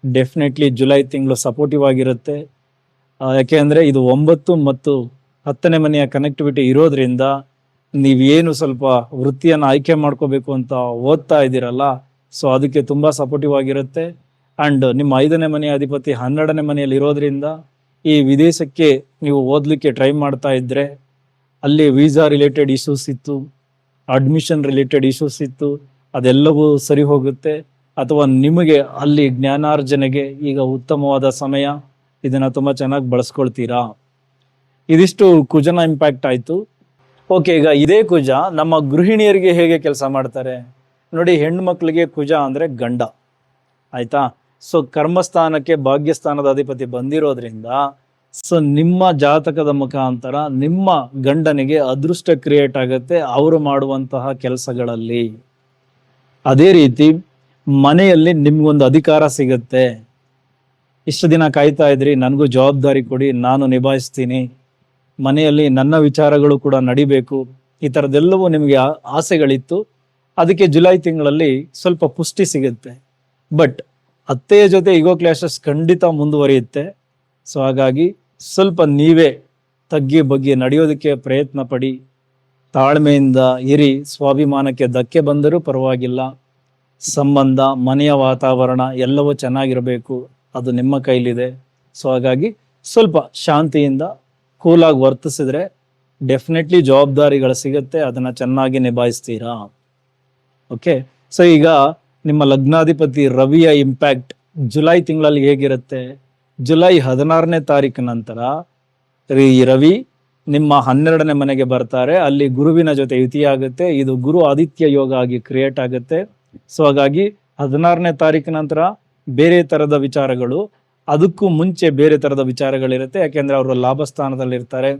ಡೆಫಿನೆಟ್ಲಿ ಜುಲೈ ತಿಂಗಳು ಸಪೋರ್ಟಿವ್ ಆಗಿರುತ್ತೆ. ಯಾಕೆ ಇದು 9 ಮತ್ತು 10ನೇ ಮನೆಯ ಕನೆಕ್ಟಿವಿಟಿ ಇರೋದ್ರಿಂದ ನೀವೇನು ಸ್ವಲ್ಪ ವೃತ್ತಿಯನ್ನು ಆಯ್ಕೆ ಮಾಡ್ಕೋಬೇಕು ಅಂತ ಓದ್ತಾ ಇದ್ದೀರಲ್ಲ, ಸೊ ಅದಕ್ಕೆ ತುಂಬ ಸಪೋರ್ಟಿವ್ ಆಗಿರುತ್ತೆ. ಆ್ಯಂಡ್ ನಿಮ್ಮ 5ನೇ ಮನೆಯ ಅಧಿಪತಿ 12ನೇ ಮನೆಯಲ್ಲಿ ಇರೋದ್ರಿಂದ ಈ ವಿದೇಶಕ್ಕೆ ನೀವು ಓದಲಿಕ್ಕೆ ಟ್ರೈ ಮಾಡ್ತಾ ಇದ್ದರೆ, ಅಲ್ಲಿ ವೀಸಾ ರಿಲೇಟೆಡ್ ಇಶ್ಯೂಸ್ ಇತ್ತು, ಅಡ್ಮಿಷನ್ ರಿಲೇಟೆಡ್ ಇಶ್ಯೂಸ್ ಇತ್ತು, ಅದೆಲ್ಲವೂ ಸರಿ ಹೋಗುತ್ತೆ. ಅಥವಾ ನಿಮಗೆ ಅಲ್ಲಿ ಜ್ಞಾನಾರ್ಜನೆಗೆ ಈಗ ಉತ್ತಮವಾದ ಸಮಯ, ಇದನ್ನು ತುಂಬ ಚೆನ್ನಾಗಿ ಬಳಸ್ಕೊಳ್ತೀರಾ. ಇದಿಷ್ಟು ಕುಜನ ಇಂಪ್ಯಾಕ್ಟ್ ಆಯಿತು. ಓಕೆ, ಈಗ ಇದೇ ಕುಜ ನಮ್ಮ ಗೃಹಿಣಿಯರಿಗೆ ಹೇಗೆ ಕೆಲಸ ಮಾಡ್ತಾರೆ ನೋಡಿ. ಹೆಣ್ಮಕ್ಳಿಗೆ ಕುಜ ಅಂದರೆ ಗಂಡ, ಆಯಿತಾ. ಸೊ ಕರ್ಮಸ್ಥಾನಕ್ಕೆ ಭಾಗ್ಯಸ್ಥಾನದ ಅಧಿಪತಿ ಬಂದಿರೋದ್ರಿಂದ ಸೊ ನಿಮ್ಮ ಜಾತಕದ ಮುಖಾಂತರ ನಿಮ್ಮ ಗಂಡನಿಗೆ ಅದೃಷ್ಟ ಕ್ರಿಯೇಟ್ ಆಗುತ್ತೆ ಅವರು ಮಾಡುವಂತಹ ಕೆಲಸಗಳಲ್ಲಿ. ಅದೇ ರೀತಿ ಮನೆಯಲ್ಲಿ ನಿಮ್ಗೊಂದು ಅಧಿಕಾರ ಸಿಗುತ್ತೆ. ಇಷ್ಟು ದಿನ ಕಾಯ್ತಾ ಇದ್ರಿ, ನನಗೂ ಜವಾಬ್ದಾರಿ ಕೊಡಿ, ನಾನು ನಿಭಾಯಿಸ್ತೀನಿ, ಮನೆಯಲ್ಲಿ ನನ್ನ ವಿಚಾರಗಳು ಕೂಡ ನಡಿಬೇಕು, ಈ ಥರದ್ದೆಲ್ಲವೂ ನಿಮಗೆ ಆಸೆಗಳಿತ್ತು. ಅದಕ್ಕೆ ಜುಲೈ ತಿಂಗಳಲ್ಲಿ ಸ್ವಲ್ಪ ಪುಷ್ಟಿ ಸಿಗುತ್ತೆ. ಬಟ್ ಅತ್ತೆಯ ಜೊತೆ ಈಗೋ ಕ್ಲಾಶಸ್ ಖಂಡಿತ ಮುಂದುವರಿಯುತ್ತೆ. ಸೊ ಹಾಗಾಗಿ ಸ್ವಲ್ಪ ನೀವೇ ತಗ್ಗಿ ಬಗ್ಗಿ ನಡೆಯೋದಕ್ಕೆ ಪ್ರಯತ್ನ ಪಡಿ. ತಾಳ್ಮೆಯಿಂದ ಇರಿ. ಸ್ವಾಭಿಮಾನಕ್ಕೆ ಧಕ್ಕೆ ಬಂದರೂ ಪರವಾಗಿಲ್ಲ. ಸಂಬಂಧ, ಮನೆಯ ವಾತಾವರಣ ಎಲ್ಲವೂ ಚೆನ್ನಾಗಿರಬೇಕು, ಅದು ನಿಮ್ಮ ಕೈಲಿದೆ. ಸೊ ಹಾಗಾಗಿ ಸ್ವಲ್ಪ ಶಾಂತಿಯಿಂದ ಕೂಲಾಗಿ ವರ್ತಿಸಿದ್ರೆ ಡೆಫಿನೆಟ್ಲಿ ಜವಾಬ್ದಾರಿಗಳು ಸಿಗುತ್ತೆ, ಅದನ್ನು ಚೆನ್ನಾಗಿ ನಿಭಾಯಿಸ್ತೀರಾ. ಓಕೆ, ಸೊ ಈಗ ನಿಮ್ಮ ಲಗ್ನಾಧಿಪತಿ ರವಿಯ ಇಂಪ್ಯಾಕ್ಟ್ ಜುಲೈ ತಿಂಗಳಲ್ಲಿ ಹೇಗಿರುತ್ತೆ? ಜುಲೈ 16ನೇ ತಾರೀಕು ನಂತರ ಈ ರವಿ ನಿಮ್ಮ 12ನೇ ಮನೆಗೆ ಬರ್ತಾರೆ. ಅಲ್ಲಿ ಗುರುವಿನ ಜೊತೆ ಯುತಿಯಾಗುತ್ತೆ. ಇದು ಗುರು ಆದಿತ್ಯ ಯೋಗ ಆಗಿ ಕ್ರಿಯೇಟ್ ಆಗುತ್ತೆ. ಸೊ ಹಾಗಾಗಿ 16ನೇ ತಾರೀಕಿನ ನಂತರ ಬೇರೆ ತರದ ವಿಚಾರಗಳು, ಅದಕ್ಕೂ ಮುಂಚೆ ಬೇರೆ ತರದ ವಿಚಾರಗಳಿರುತ್ತೆ. ಯಾಕೆಂದ್ರೆ ಅವರು ಲಾಭ ಸ್ಥಾನದಲ್ಲಿ ಇರ್ತಾರೆ.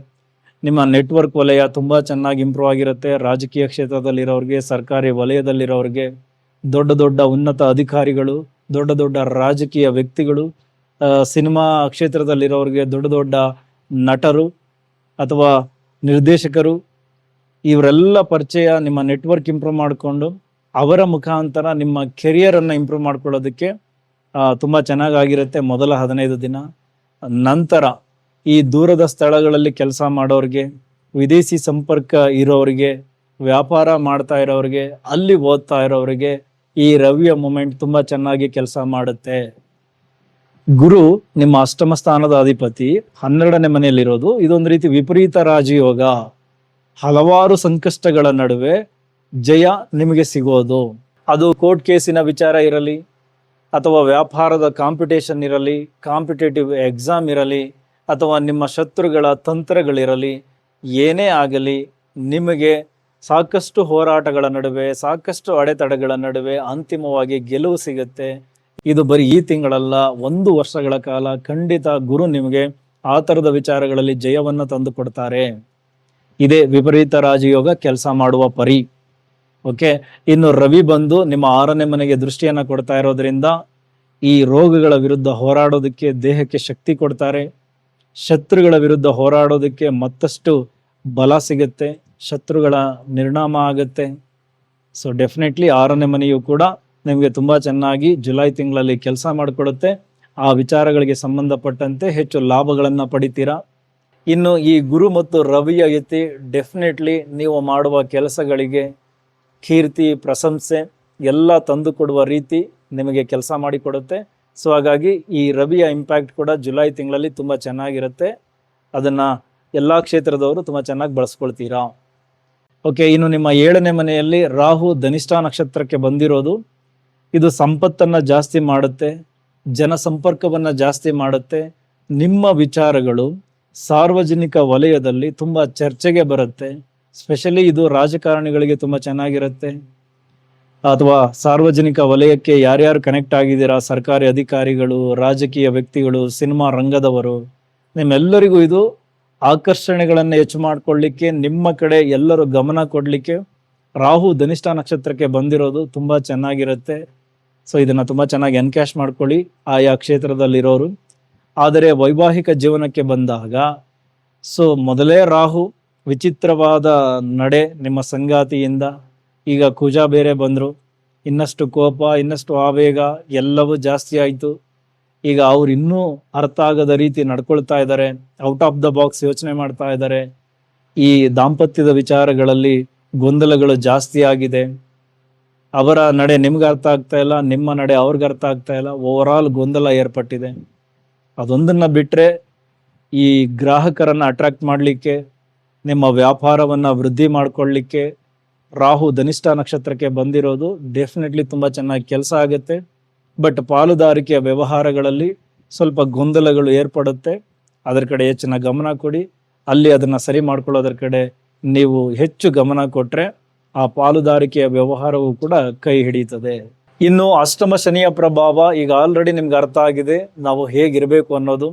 ನಿಮ್ಮ ನೆಟ್ವರ್ಕ್ ವಲಯ ತುಂಬಾ ಚೆನ್ನಾಗಿ ಇಂಪ್ರೂವ್ ಆಗಿರುತ್ತೆ. ರಾಜಕೀಯ ಕ್ಷೇತ್ರದಲ್ಲಿರೋರಿಗೆ, ಸರ್ಕಾರಿ ವಲಯದಲ್ಲಿರೋರಿಗೆ, ದೊಡ್ಡ ದೊಡ್ಡ ಉನ್ನತ ಅಧಿಕಾರಿಗಳು, ದೊಡ್ಡ ದೊಡ್ಡ ರಾಜಕೀಯ ವ್ಯಕ್ತಿಗಳು, ಸಿನಿಮಾ ಕ್ಷೇತ್ರದಲ್ಲಿರೋರಿಗೆ, ದೊಡ್ಡ ದೊಡ್ಡ ನಟರು ಅಥವಾ ನಿರ್ದೇಶಕರು, ಇವರೆಲ್ಲ ಪರಿಚಯ, ನಿಮ್ಮ ನೆಟ್ವರ್ಕ್ ಇಂಪ್ರೂವ್ ಮಾಡಿಕೊಂಡು ಅವರ ಮುಖಾಂತರ ನಿಮ್ಮ ಕೆರಿಯರನ್ನು ಇಂಪ್ರೂವ್ ಮಾಡ್ಕೊಳ್ಳೋದಕ್ಕೆ ತುಂಬ ಚೆನ್ನಾಗಿರುತ್ತೆ ಮೊದಲ 15 ದಿನ. ನಂತರ ಈ ದೂರದ ಸ್ಥಳಗಳಲ್ಲಿ ಕೆಲಸ ಮಾಡೋರಿಗೆ, ವಿದೇಶಿ ಸಂಪರ್ಕ ಇರೋರಿಗೆ, ವ್ಯಾಪಾರ ಮಾಡ್ತಾ ಇರೋರಿಗೆ, ಅಲ್ಲಿ ಓದ್ತಾ ಇರೋರಿಗೆ ಈ ರವಿಯ ಮೂಮೆಂಟ್ ತುಂಬ ಚೆನ್ನಾಗಿ ಕೆಲಸ ಮಾಡುತ್ತೆ. ಗುರು ನಿಮ್ಮ ಅಷ್ಟಮ ಸ್ಥಾನದ ಅಧಿಪತಿ 12ನೇ ಮನೆಯಲ್ಲಿರೋದು ಇದೊಂದು ರೀತಿ ವಿಪರೀತ ರಾಜಯೋಗ. ಹಲವಾರು ಸಂಕಷ್ಟಗಳ ನಡುವೆ ಜಯ ನಿಮಗೆ ಸಿಗೋದು. ಅದು ಕೋರ್ಟ್ ಕೇಸಿನ ವಿಚಾರ ಇರಲಿ, ಅಥವಾ ವ್ಯಾಪಾರದ ಕಾಂಪಿಟೇಷನ್ ಇರಲಿ, ಕಾಂಪಿಟೇಟಿವ್ ಎಕ್ಸಾಮ್ ಇರಲಿ, ಅಥವಾ ನಿಮ್ಮ ಶತ್ರುಗಳ ತಂತ್ರಗಳಿರಲಿ, ಏನೇ ಆಗಲಿ ನಿಮಗೆ ಸಾಕಷ್ಟು ಹೋರಾಟಗಳ ನಡುವೆ, ಸಾಕಷ್ಟು ಅಡೆತಡೆಗಳ ನಡುವೆ ಅಂತಿಮವಾಗಿ ಗೆಲುವು ಸಿಗುತ್ತೆ. ಇದು ಬರೀ ಈ ತಿಂಗಳಲ್ಲ, 1 ವರ್ಷಗಳ ಕಾಲ ಖಂಡಿತ ಗುರು ನಿಮಗೆ ಆ ಥರದ ವಿಚಾರಗಳಲ್ಲಿ ಜಯವನ್ನು ತಂದು ಕೊಡ್ತಾರೆ. ಇದೇ ವಿಪರೀತ ರಾಜಯೋಗ ಕೆಲಸ ಮಾಡುವ ಪರಿ. ಓಕೆ, ಇನ್ನು ರವಿ ಬಂದು ನಿಮ್ಮ 6ನೇ ಮನೆಗೆ ದೃಷ್ಟಿಯನ್ನು ಕೊಡ್ತಾ ಇರೋದ್ರಿಂದ ಈ ರೋಗಗಳ ವಿರುದ್ಧ ಹೋರಾಡೋದಕ್ಕೆ ದೇಹಕ್ಕೆ ಶಕ್ತಿ ಕೊಡ್ತಾರೆ. ಶತ್ರುಗಳ ವಿರುದ್ಧ ಹೋರಾಡೋದಕ್ಕೆ ಮತ್ತಷ್ಟು ಬಲ ಸಿಗುತ್ತೆ. ಶತ್ರುಗಳ ನಿರ್ನಾಮ ಆಗುತ್ತೆ. ಸೊ ಡೆಫಿನೆಟ್ಲಿ 6ನೇ ಮನೆಯು ಕೂಡ ನಿಮಗೆ ತುಂಬ ಚೆನ್ನಾಗಿ ಜುಲೈ ತಿಂಗಳಲ್ಲಿ ಕೆಲಸ ಮಾಡಿಕೊಡುತ್ತೆ. ಆ ವಿಚಾರಗಳಿಗೆ ಸಂಬಂಧಪಟ್ಟಂತೆ ಹೆಚ್ಚು ಲಾಭಗಳನ್ನು ಪಡಿತೀರಾ. ಇನ್ನು ಈ ಗುರು ಮತ್ತು ರವಿಯ ಯುತಿ ಡೆಫಿನೆಟ್ಲಿ ನೀವು ಮಾಡುವ ಕೆಲಸಗಳಿಗೆ ಕೀರ್ತಿ, ಪ್ರಶಂಸೆ ಎಲ್ಲ ತಂದು ಕೊಡುವ ರೀತಿ ನಿಮಗೆ ಕೆಲಸ ಮಾಡಿಕೊಡುತ್ತೆ. ಸೊ ಹಾಗಾಗಿ ಈ ರವಿಯ ಇಂಪ್ಯಾಕ್ಟ್ ಕೂಡ ಜುಲೈ ತಿಂಗಳಲ್ಲಿ ತುಂಬ ಚೆನ್ನಾಗಿರುತ್ತೆ. ಅದನ್ನು ಎಲ್ಲ ಕ್ಷೇತ್ರದವರು ತುಂಬ ಚೆನ್ನಾಗಿ ಬಳಸ್ಕೊಳ್ತೀರಾ. ಓಕೆ, ಇನ್ನು ನಿಮ್ಮ 7ನೇ ಮನೆಯಲ್ಲಿ ರಾಹು ಧನಿಷ್ಠ ನಕ್ಷತ್ರಕ್ಕೆ ಬಂದಿರೋದು ಇದು ಸಂಪತ್ತನ್ನು ಜಾಸ್ತಿ ಮಾಡುತ್ತೆ, ಜನಸಂಪರ್ಕವನ್ನು ಜಾಸ್ತಿ ಮಾಡುತ್ತೆ. ನಿಮ್ಮ ವಿಚಾರಗಳು ಸಾರ್ವಜನಿಕ ವಲಯದಲ್ಲಿ ತುಂಬ ಚರ್ಚೆಗೆ ಬರುತ್ತೆ. ಸ್ಪೆಷಲಿ ಇದು ರಾಜಕಾರಣಿಗಳಿಗೆ ತುಂಬ ಚೆನ್ನಾಗಿರುತ್ತೆ. ಅಥವಾ ಸಾರ್ವಜನಿಕ ವಲಯಕ್ಕೆ ಯಾರ್ಯಾರು ಕನೆಕ್ಟ್ ಆಗಿದ್ದೀರಾ, ಸರ್ಕಾರಿ ಅಧಿಕಾರಿಗಳು, ರಾಜಕೀಯ ವ್ಯಕ್ತಿಗಳು, ಸಿನಿಮಾ ರಂಗದವರು, ನಿಮ್ಮೆಲ್ಲರಿಗೂ ಇದು ಆಕರ್ಷಣೆಗಳನ್ನು ಹೆಚ್ಚು ಮಾಡಿಕೊಳ್ಳಿಕ್ಕೆ, ನಿಮ್ಮ ಕಡೆ ಎಲ್ಲರೂ ಗಮನ ಕೊಡಲಿಕ್ಕೆ ರಾಹು ಧನಿಷ್ಠ ನಕ್ಷತ್ರಕ್ಕೆ ಬಂದಿರೋದು ತುಂಬ ಚೆನ್ನಾಗಿರುತ್ತೆ. ಸೊ ಇದನ್ನು ತುಂಬ ಚೆನ್ನಾಗಿ ಎನ್ಕ್ಯಾಶ್ ಮಾಡ್ಕೊಳ್ಳಿ ಆಯಾ ಕ್ಷೇತ್ರದಲ್ಲಿರೋರು. ಆದರೆ ವೈವಾಹಿಕ ಜೀವನಕ್ಕೆ ಬಂದಾಗ ಸೊ ಮೊದಲೇ ರಾಹು ವಿಚಿತ್ರವಾದ ನಡೆ ನಿಮ್ಮ ಸಂಗಾತಿಯಿಂದ, ಈಗ ಕುಜ ಬೇರೆ ಬಂದರು, ಇನ್ನಷ್ಟು ಕೋಪ, ಇನ್ನಷ್ಟು ಆವೇಗ ಎಲ್ಲವೂ ಜಾಸ್ತಿ ಆಯಿತು. ಈಗ ಅವ್ರು ಇನ್ನೂ ಅರ್ಥ ಆಗದ ರೀತಿ ನಡ್ಕೊಳ್ತಾ ಇದ್ದಾರೆ, ಔಟ್ ಆಫ್ ದ ಬಾಕ್ಸ್ ಯೋಚನೆ ಮಾಡ್ತಾ ಇದ್ದಾರೆ. ಈ ದಾಂಪತ್ಯದ ವಿಚಾರಗಳಲ್ಲಿ ಗೊಂದಲಗಳು ಜಾಸ್ತಿ ಆಗಿದೆ. ಅವರ ನಡೆ ನಿಮ್ಗೆ ಅರ್ಥ ಆಗ್ತಾ ಇಲ್ಲ, ನಿಮ್ಮ ನಡೆ ಅವ್ರಿಗೆ ಅರ್ಥ ಆಗ್ತಾ ಇಲ್ಲ. ಓವರ್ ಆಲ್ ಗೊಂದಲ ಏರ್ಪಟ್ಟಿದೆ. ಅದೊಂದನ್ನು ಬಿಟ್ಟರೆ ಈ ಗ್ರಾಹಕರನ್ನು ಅಟ್ರಾಕ್ಟ್ ಮಾಡಲಿಕ್ಕೆ, ನಿಮ್ಮ ವ್ಯಾಪಾರವನ್ನು ವೃದ್ಧಿ ಮಾಡಿಕೊಳ್ಳಿಕ್ಕೆ ರಾಹು ಧನಿಷ್ಠ ನಕ್ಷತ್ರಕ್ಕೆ ಬಂದಿರೋದು ಡೆಫಿನೆಟ್ಲಿ ತುಂಬ ಚೆನ್ನಾಗಿ ಕೆಲಸ ಆಗುತ್ತೆ. ಬಟ್ ಪಾಲುದಾರಿಕೆಯ ವ್ಯವಹಾರಗಳಲ್ಲಿ ಸ್ವಲ್ಪ ಗೊಂದಲಗಳು ಏರ್ಪಡುತ್ತೆ. ಅದರ ಕಡೆ ಹೆಚ್ಚಿನ ಗಮನ ಕೊಡಿ. ಅಲ್ಲಿ ಅದನ್ನು ಸರಿ ಮಾಡ್ಕೊಳ್ಳೋದ್ರ ಕಡೆ ನೀವು ಹೆಚ್ಚು ಗಮನ ಕೊಟ್ಟರೆ ಆ ಪಾಲುದಾರಿಕೆಯ ವ್ಯವಹಾರವೂ ಕೂಡ ಕೈ ಹಿಡಿಯುತ್ತದೆ. ಇನ್ನು ಅಷ್ಟಮ ಶನಿಯ ಪ್ರಭಾವ ಈಗ ಆಲ್ರೆಡಿ ನಿಮ್ಗೆ ಅರ್ಥ ಆಗಿದೆ ನಾವು ಹೇಗಿರಬೇಕು ಅನ್ನೋದು.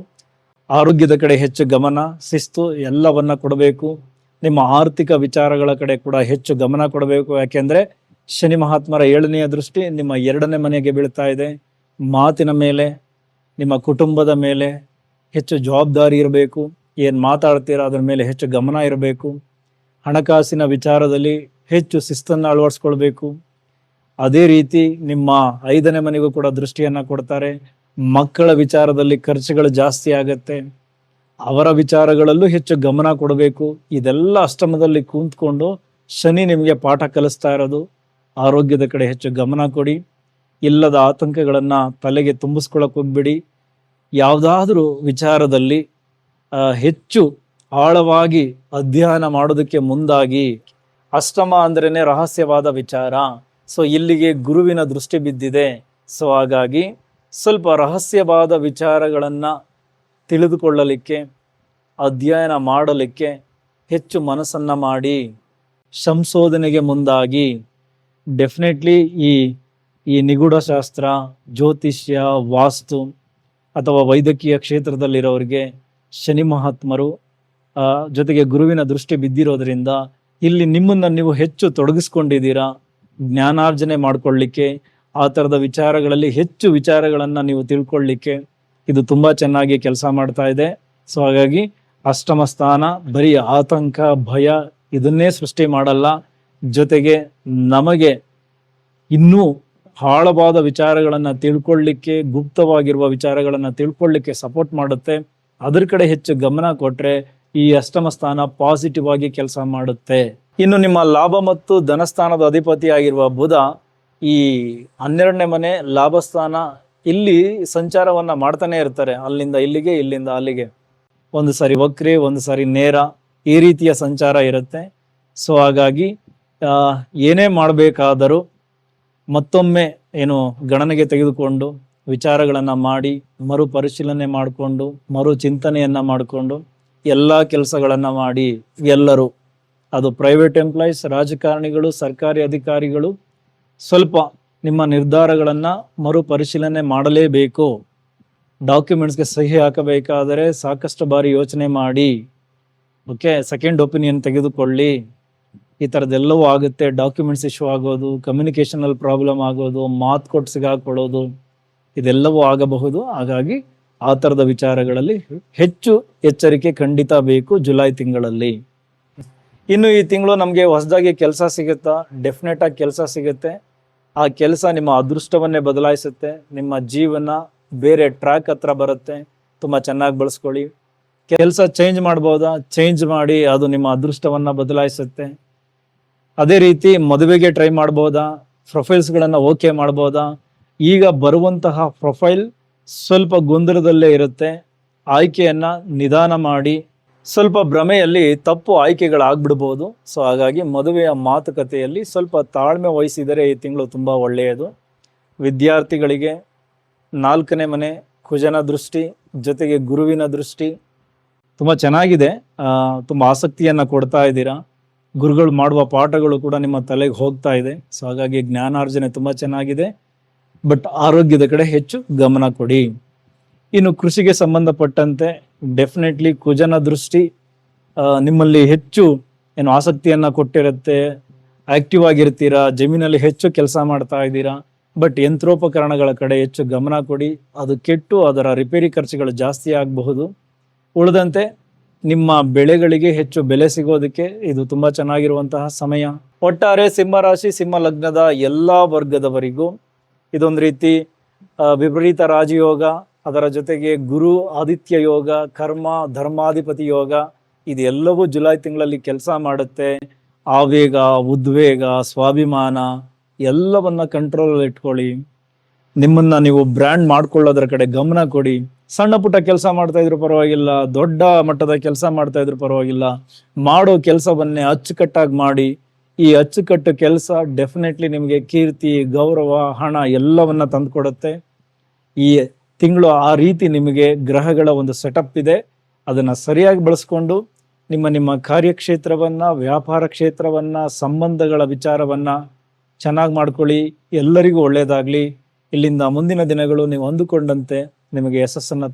ಆರೋಗ್ಯದ ಕಡೆ ಹೆಚ್ಚು ಗಮನ, ಶಿಸ್ತು ಎಲ್ಲವನ್ನ ಕೊಡಬೇಕು. ನಿಮ್ಮ ಆರ್ಥಿಕ ವಿಚಾರಗಳ ಕಡೆ ಕೂಡ ಹೆಚ್ಚು ಗಮನ ಕೊಡಬೇಕು. ಯಾಕೆಂದರೆ ಶನಿ ಮಹಾತ್ಮರ 7ನೆಯ ದೃಷ್ಟಿ ನಿಮ್ಮ 2ನೇ ಮನೆಗೆ ಬೀಳ್ತಾ ಇದೆ. ಮಾತಿನ ಮೇಲೆ, ನಿಮ್ಮ ಕುಟುಂಬದ ಮೇಲೆ ಹೆಚ್ಚು ಜವಾಬ್ದಾರಿ ಇರಬೇಕು. ಏನು ಮಾತಾಡ್ತೀರಾ ಅದ್ರ ಮೇಲೆ ಹೆಚ್ಚು ಗಮನ ಇರಬೇಕು. ಹಣಕಾಸಿನ ವಿಚಾರದಲ್ಲಿ ಹೆಚ್ಚು ಶಿಸ್ತನ್ನು ಅಳವಡಿಸ್ಕೊಳ್ಬೇಕು. ಅದೇ ರೀತಿ ನಿಮ್ಮ 5ನೇ ಮನೆಗೂ ಕೂಡ ದೃಷ್ಟಿಯನ್ನು ಕೊಡ್ತಾರೆ. ಮಕ್ಕಳ ವಿಚಾರದಲ್ಲಿ ಖರ್ಚುಗಳು ಜಾಸ್ತಿ ಆಗತ್ತೆ, ಅವರ ವಿಚಾರಗಳಲ್ಲೂ ಹೆಚ್ಚು ಗಮನ ಕೊಡಬೇಕು. ಇದೆಲ್ಲ ಅಷ್ಟಮದಲ್ಲಿ ಕೂತ್ಕೊಂಡು ಶನಿ ನಿಮಗೆ ಪಾಠ ಕಲಿಸ್ತಾ ಇರೋದು. ಆರೋಗ್ಯದ ಕಡೆ ಹೆಚ್ಚು ಗಮನ ಕೊಡಿ. ಇಲ್ಲದ ಆತಂಕಗಳನ್ನು ತಲೆಗೆ ತುಂಬಿಸ್ಕೊಳ್ಳೋಕೆ ಹೋಗ್ಬಿಡಿ. ಯಾವುದಾದ್ರೂ ವಿಚಾರದಲ್ಲಿ ಹೆಚ್ಚು ಆಳವಾಗಿ ಅಧ್ಯಯನ ಮಾಡೋದಕ್ಕೆ ಮುಂದಾಗಿ. ಅಷ್ಟಮ ಅಂದ್ರೇ ರಹಸ್ಯವಾದ ವಿಚಾರ. ಸೊ ಇಲ್ಲಿಗೆ ಗುರುವಿನ ದೃಷ್ಟಿ ಬಿದ್ದಿದೆ. ಸೊ ಹಾಗಾಗಿ ಸ್ವಲ್ಪ ರಹಸ್ಯವಾದ ವಿಚಾರಗಳನ್ನು ತಿಳಿದುಕೊಳ್ಳಲಿಕ್ಕೆ, ಅಧ್ಯಯನ ಮಾಡಲಿಕ್ಕೆ ಹೆಚ್ಚು ಮನಸ್ಸನ್ನು ಮಾಡಿ ಸಂಶೋಧನೆಗೆ ಮುಂದಾಗಿ ಡೆಫಿನೆಟ್ಲಿ ಈ ನಿಗೂಢ ಶಾಸ್ತ್ರ, ಜ್ಯೋತಿಷ್ಯ, ವಾಸ್ತು ಅಥವಾ ವೈದ್ಯಕೀಯ ಕ್ಷೇತ್ರದಲ್ಲಿರೋರಿಗೆ ಶನಿ ಮಹಾತ್ಮರು ಜೊತೆಗೆ ಗುರುವಿನ ದೃಷ್ಟಿ ಬಿದ್ದಿರೋದ್ರಿಂದ ಇಲ್ಲಿ ನಿಮ್ಮನ್ನು ನೀವು ಹೆಚ್ಚು ತೊಡಗಿಸ್ಕೊಂಡಿದ್ದೀರಾ. ಜ್ಞಾನಾರ್ಜನೆ ಮಾಡ್ಕೊಳ್ಳಿಕ್ಕೆ, ಆ ಥರದ ವಿಚಾರಗಳಲ್ಲಿ ಹೆಚ್ಚು ವಿಚಾರಗಳನ್ನು ನೀವು ತಿಳ್ಕೊಳ್ಳಿಕ್ಕೆ ಇದು ತುಂಬ ಚೆನ್ನಾಗಿ ಕೆಲಸ ಮಾಡ್ತಾ ಇದೆ. ಸೊ ಹಾಗಾಗಿ ಅಷ್ಟಮ ಸ್ಥಾನ ಬರೀ ಆತಂಕ, ಭಯ ಇದನ್ನೇ ಸೃಷ್ಟಿ ಮಾಡಲ್ಲ, ಜೊತೆಗೆ ನಮಗೆ ಇನ್ನೂ ಆಳವಾದ ವಿಚಾರಗಳನ್ನು ತಿಳ್ಕೊಳ್ಳಿಕ್ಕೆ, ಗುಪ್ತವಾಗಿರುವ ವಿಚಾರಗಳನ್ನು ತಿಳ್ಕೊಳ್ಳಿಕ್ಕೆ ಸಪೋರ್ಟ್ ಮಾಡುತ್ತೆ. ಅದ್ರ ಕಡೆ ಹೆಚ್ಚು ಗಮನ ಕೊಟ್ಟರೆ ಈ ಅಷ್ಟಮ ಸ್ಥಾನ ಪಾಸಿಟಿವ್ ಆಗಿ ಕೆಲಸ ಮಾಡುತ್ತೆ. ಇನ್ನು ನಿಮ್ಮ ಲಾಭ ಮತ್ತು ಧನಸ್ಥಾನದ ಅಧಿಪತಿಯಾಗಿರುವ ಬುಧ ಈ 12ನೇ ಮನೆ ಲಾಭಸ್ಥಾನ, ಇಲ್ಲಿ ಸಂಚಾರವನ್ನ ಮಾಡ್ತಾನೆ ಇರ್ತಾರೆ. ಅಲ್ಲಿಂದ ಇಲ್ಲಿಗೆ, ಇಲ್ಲಿಂದ ಅಲ್ಲಿಗೆ, ಒಂದು ಸಾರಿ ವಕ್ರಿ, ಒಂದು ಸಾರಿ ನೇರ, ಈ ರೀತಿಯ ಸಂಚಾರ ಇರುತ್ತೆ. ಸೊ ಹಾಗಾಗಿ ಏನೇ ಮಾಡಬೇಕಾದರೂ ಮತ್ತೊಮ್ಮೆ ಗಣನೆಗೆ ತೆಗೆದುಕೊಂಡು ವಿಚಾರಗಳನ್ನು ಮಾಡಿ, ಮರುಪರಿಶೀಲನೆ ಮಾಡಿಕೊಂಡು, ಚಿಂತನೆಯನ್ನು ಮಾಡಿಕೊಂಡು ಎಲ್ಲ ಕೆಲಸಗಳನ್ನು ಮಾಡಿ, ಎಲ್ಲರೂ ಅದು ಪ್ರೈವೇಟ್ ಎಂಪ್ಲಾಯೀಸ್, ರಾಜಕಾರಣಿಗಳು, ಸರ್ಕಾರಿ ಅಧಿಕಾರಿಗಳು ಸ್ವಲ್ಪ ನಿಮ್ಮ ನಿರ್ಧಾರಗಳನ್ನು ಮರುಪರಿಶೀಲನೆ ಮಾಡಲೇಬೇಕು. ಡಾಕ್ಯುಮೆಂಟ್ಸ್ಗೆ ಸಹಿ ಹಾಕಬೇಕಾದರೆ ಸಾಕಷ್ಟು ಬಾರಿ ಯೋಚನೆ ಮಾಡಿ, ಓಕೆ, ಸೆಕೆಂಡ್ ಒಪಿನಿಯನ್ ತೆಗೆದುಕೊಳ್ಳಿ. ಈ ಥರದ್ದೆಲ್ಲವೂ ಆಗುತ್ತೆ. ಡಾಕ್ಯುಮೆಂಟ್ಸ್ ಇಶ್ಯೂ ಆಗೋದು, ಕಮ್ಯುನಿಕೇಷನಲ್ಲಿ ಪ್ರಾಬ್ಲಮ್ ಆಗೋದು, ಮಾತು ಕೊಟ್ಟು ಸಿಗಾಕೊಳ್ಳೋದು, ಇದೆಲ್ಲವೂ ಆಗಬಹುದು. ಹಾಗಾಗಿ ಆ ಥರದ ವಿಚಾರಗಳಲ್ಲಿ ಹೆಚ್ಚು ಎಚ್ಚರಿಕೆ ಖಂಡಿತ ಬೇಕು ಜುಲೈ ತಿಂಗಳಲ್ಲಿ. ಇನ್ನು ಈ ತಿಂಗಳು ನಮಗೆ ಹೊಸದಾಗಿ ಕೆಲಸ ಸಿಗುತ್ತಾ? ಡೆಫಿನೆಟ್ ಆಗಿ ಕೆಲಸ ಸಿಗುತ್ತೆ. ಆ ಕೆಲಸ ನಿಮ್ಮ ಅದೃಷ್ಟವನ್ನೇ ಬದಲಾಯಿಸುತ್ತೆ. ನಿಮ್ಮ ಜೀವನ ಬೇರೆ ಟ್ರ್ಯಾಕ್ ಹತ್ರ ಬರುತ್ತೆ. ತುಂಬ ಚೆನ್ನಾಗಿ ಬಳಸ್ಕೊಳ್ಳಿ. ಕೆಲಸ ಚೇಂಜ್ ಮಾಡ್ಬೋದಾ? ಚೇಂಜ್ ಮಾಡಿ, ಅದು ನಿಮ್ಮ ಅದೃಷ್ಟವನ್ನು ಬದಲಾಯಿಸುತ್ತೆ. ಅದೇ ರೀತಿ ಮದುವೆಗೆ ಟ್ರೈ ಮಾಡ್ಬೋದಾ? ಪ್ರೊಫೈಲ್ಸ್ಗಳನ್ನು ಓಕೆ ಮಾಡ್ಬೋದಾ? ಈಗ ಬರುವಂತಹ ಪ್ರೊಫೈಲ್ ಸ್ವಲ್ಪ ಗೊಂದಲದಲ್ಲೇ ಇರುತ್ತೆ. ಆಯ್ಕೆಯನ್ನು ನಿಧಾನ ಮಾಡಿ, ಸ್ವಲ್ಪ ಭ್ರಮೆಯಲ್ಲಿ ತಪ್ಪು ಆಯ್ಕೆಗಳಾಗ್ಬಿಡ್ಬೋದು. ಸೊ ಹಾಗಾಗಿ ಮದುವೆಯ ಮಾತುಕತೆಯಲ್ಲಿ ಸ್ವಲ್ಪ ತಾಳ್ಮೆ ವಹಿಸಿದರೆ ಈ ತಿಂಗಳು ತುಂಬ ಒಳ್ಳೆಯದು. ವಿದ್ಯಾರ್ಥಿಗಳಿಗೆ 4ನೇ ಮನೆ ಕುಜನ ದೃಷ್ಟಿ ಜೊತೆಗೆ ಗುರುವಿನ ದೃಷ್ಟಿ ತುಂಬ ಚೆನ್ನಾಗಿದೆ. ತುಂಬ ಆಸಕ್ತಿಯನ್ನು ಕೊಡ್ತಾ ಇದ್ದೀರಾ. ಗುರುಗಳು ಮಾಡುವ ಪಾಠಗಳು ಕೂಡ ನಿಮ್ಮ ತಲೆಗೆ ಹೋಗ್ತಾ ಇದೆ. ಸೊ ಹಾಗಾಗಿ ಜ್ಞಾನಾರ್ಜನೆ ತುಂಬ ಚೆನ್ನಾಗಿದೆ. ಬಟ್ ಆರೋಗ್ಯದ ಕಡೆ ಹೆಚ್ಚು ಗಮನ ಕೊಡಿ. ಇನ್ನು ಕೃಷಿಗೆ ಸಂಬಂಧಪಟ್ಟಂತೆ ಡೆಫಿನೆಟ್ಲಿ ಕುಜನ ದೃಷ್ಟಿ ನಿಮ್ಮಲ್ಲಿ ಹೆಚ್ಚು ಆಸಕ್ತಿಯನ್ನು ಕೊಟ್ಟಿರುತ್ತೆ. ಆಕ್ಟಿವ್ ಆಗಿರ್ತೀರಾ, ಜಮೀನಲ್ಲಿ ಹೆಚ್ಚು ಕೆಲಸ ಮಾಡ್ತಾ ಇದ್ದೀರಾ. ಬಟ್ ಯಂತ್ರೋಪಕರಣಗಳ ಕಡೆ ಹೆಚ್ಚು ಗಮನ ಕೊಡಿ. ಅದು ಕೆಟ್ಟು ಅದರ ರಿಪೇರಿ ಖರ್ಚುಗಳು ಜಾಸ್ತಿ ಆಗಬಹುದು. ಉಳಿದಂತೆ ನಿಮ್ಮ ಬೆಳೆಗಳಿಗೆ ಹೆಚ್ಚು ಬೆಲೆ ಸಿಗೋದಕ್ಕೆ ಇದು ತುಂಬ ಚೆನ್ನಾಗಿರುವಂತಹ ಸಮಯ. ಒಟ್ಟಾರೆ ಸಿಂಹರಾಶಿ, ಸಿಂಹ ಲಗ್ನದ ಎಲ್ಲ ವರ್ಗದವರಿಗೂ ಇದೊಂದು ರೀತಿ ವಿಪರೀತ ರಾಜಯೋಗ, ಅದರ ಜೊತೆಗೆ ಗುರು ಆದಿತ್ಯ ಯೋಗ, ಕರ್ಮ ಧರ್ಮಾಧಿಪತಿ ಯೋಗ, ಇದೆಲ್ಲವೂ ಜುಲೈ ತಿಂಗಳಲ್ಲಿ ಕೆಲಸ ಮಾಡುತ್ತೆ. ಆವೇಗ, ಉದ್ವೇಗ, ಸ್ವಾಭಿಮಾನ ಎಲ್ಲವನ್ನ ಕಂಟ್ರೋಲಲ್ಲಿ ಇಟ್ಕೊಳ್ಳಿ. ನಿಮ್ಮನ್ನ ನೀವು ಬ್ರ್ಯಾಂಡ್ ಮಾಡ್ಕೊಳ್ಳೋದ್ರ ಕಡೆ ಗಮನ ಕೊಡಿ. ಸಣ್ಣ ಪುಟ್ಟ ಕೆಲಸ ಮಾಡ್ತಾ ಇದ್ರು ಪರವಾಗಿಲ್ಲ, ದೊಡ್ಡ ಮಟ್ಟದ ಕೆಲಸ ಮಾಡ್ತಾ ಇದ್ರು ಪರವಾಗಿಲ್ಲ, ಮಾಡೋ ಕೆಲಸವನ್ನೇ ಅಚ್ಚುಕಟ್ಟಾಗಿ ಮಾಡಿ. ಈ ಅಚ್ಚುಕಟ್ಟು ಕೆಲಸ ಡೆಫಿನೆಟ್ಲಿ ನಿಮಗೆ ಕೀರ್ತಿ, ಗೌರವ, ಹಣ ಎಲ್ಲವನ್ನ ತಂದುಕೊಡುತ್ತೆ. ಈ ತಿಂಗಳು ಆ ರೀತಿ ನಿಮಗೆ ಗ್ರಹಗಳ ಒಂದು ಸೆಟಪ್ ಇದೆ. ಅದನ್ನು ಸರಿಯಾಗಿ ಬಳಸ್ಕೊಂಡು ನಿಮ್ಮ ಕಾರ್ಯಕ್ಷೇತ್ರವನ್ನು, ವ್ಯಾಪಾರ ಕ್ಷೇತ್ರವನ್ನು, ಸಂಬಂಧಗಳ ವಿಚಾರವನ್ನು ಚೆನ್ನಾಗಿ ಮಾಡ್ಕೊಳ್ಳಿ. ಎಲ್ಲರಿಗೂ ಒಳ್ಳೆಯದಾಗಲಿ. ಇಲ್ಲಿಂದ ಮುಂದಿನ ದಿನಗಳು ನೀವು ಅಂದುಕೊಂಡಂತೆ ನಿಮಗೆ ಯಶಸ್ಸನ್ನು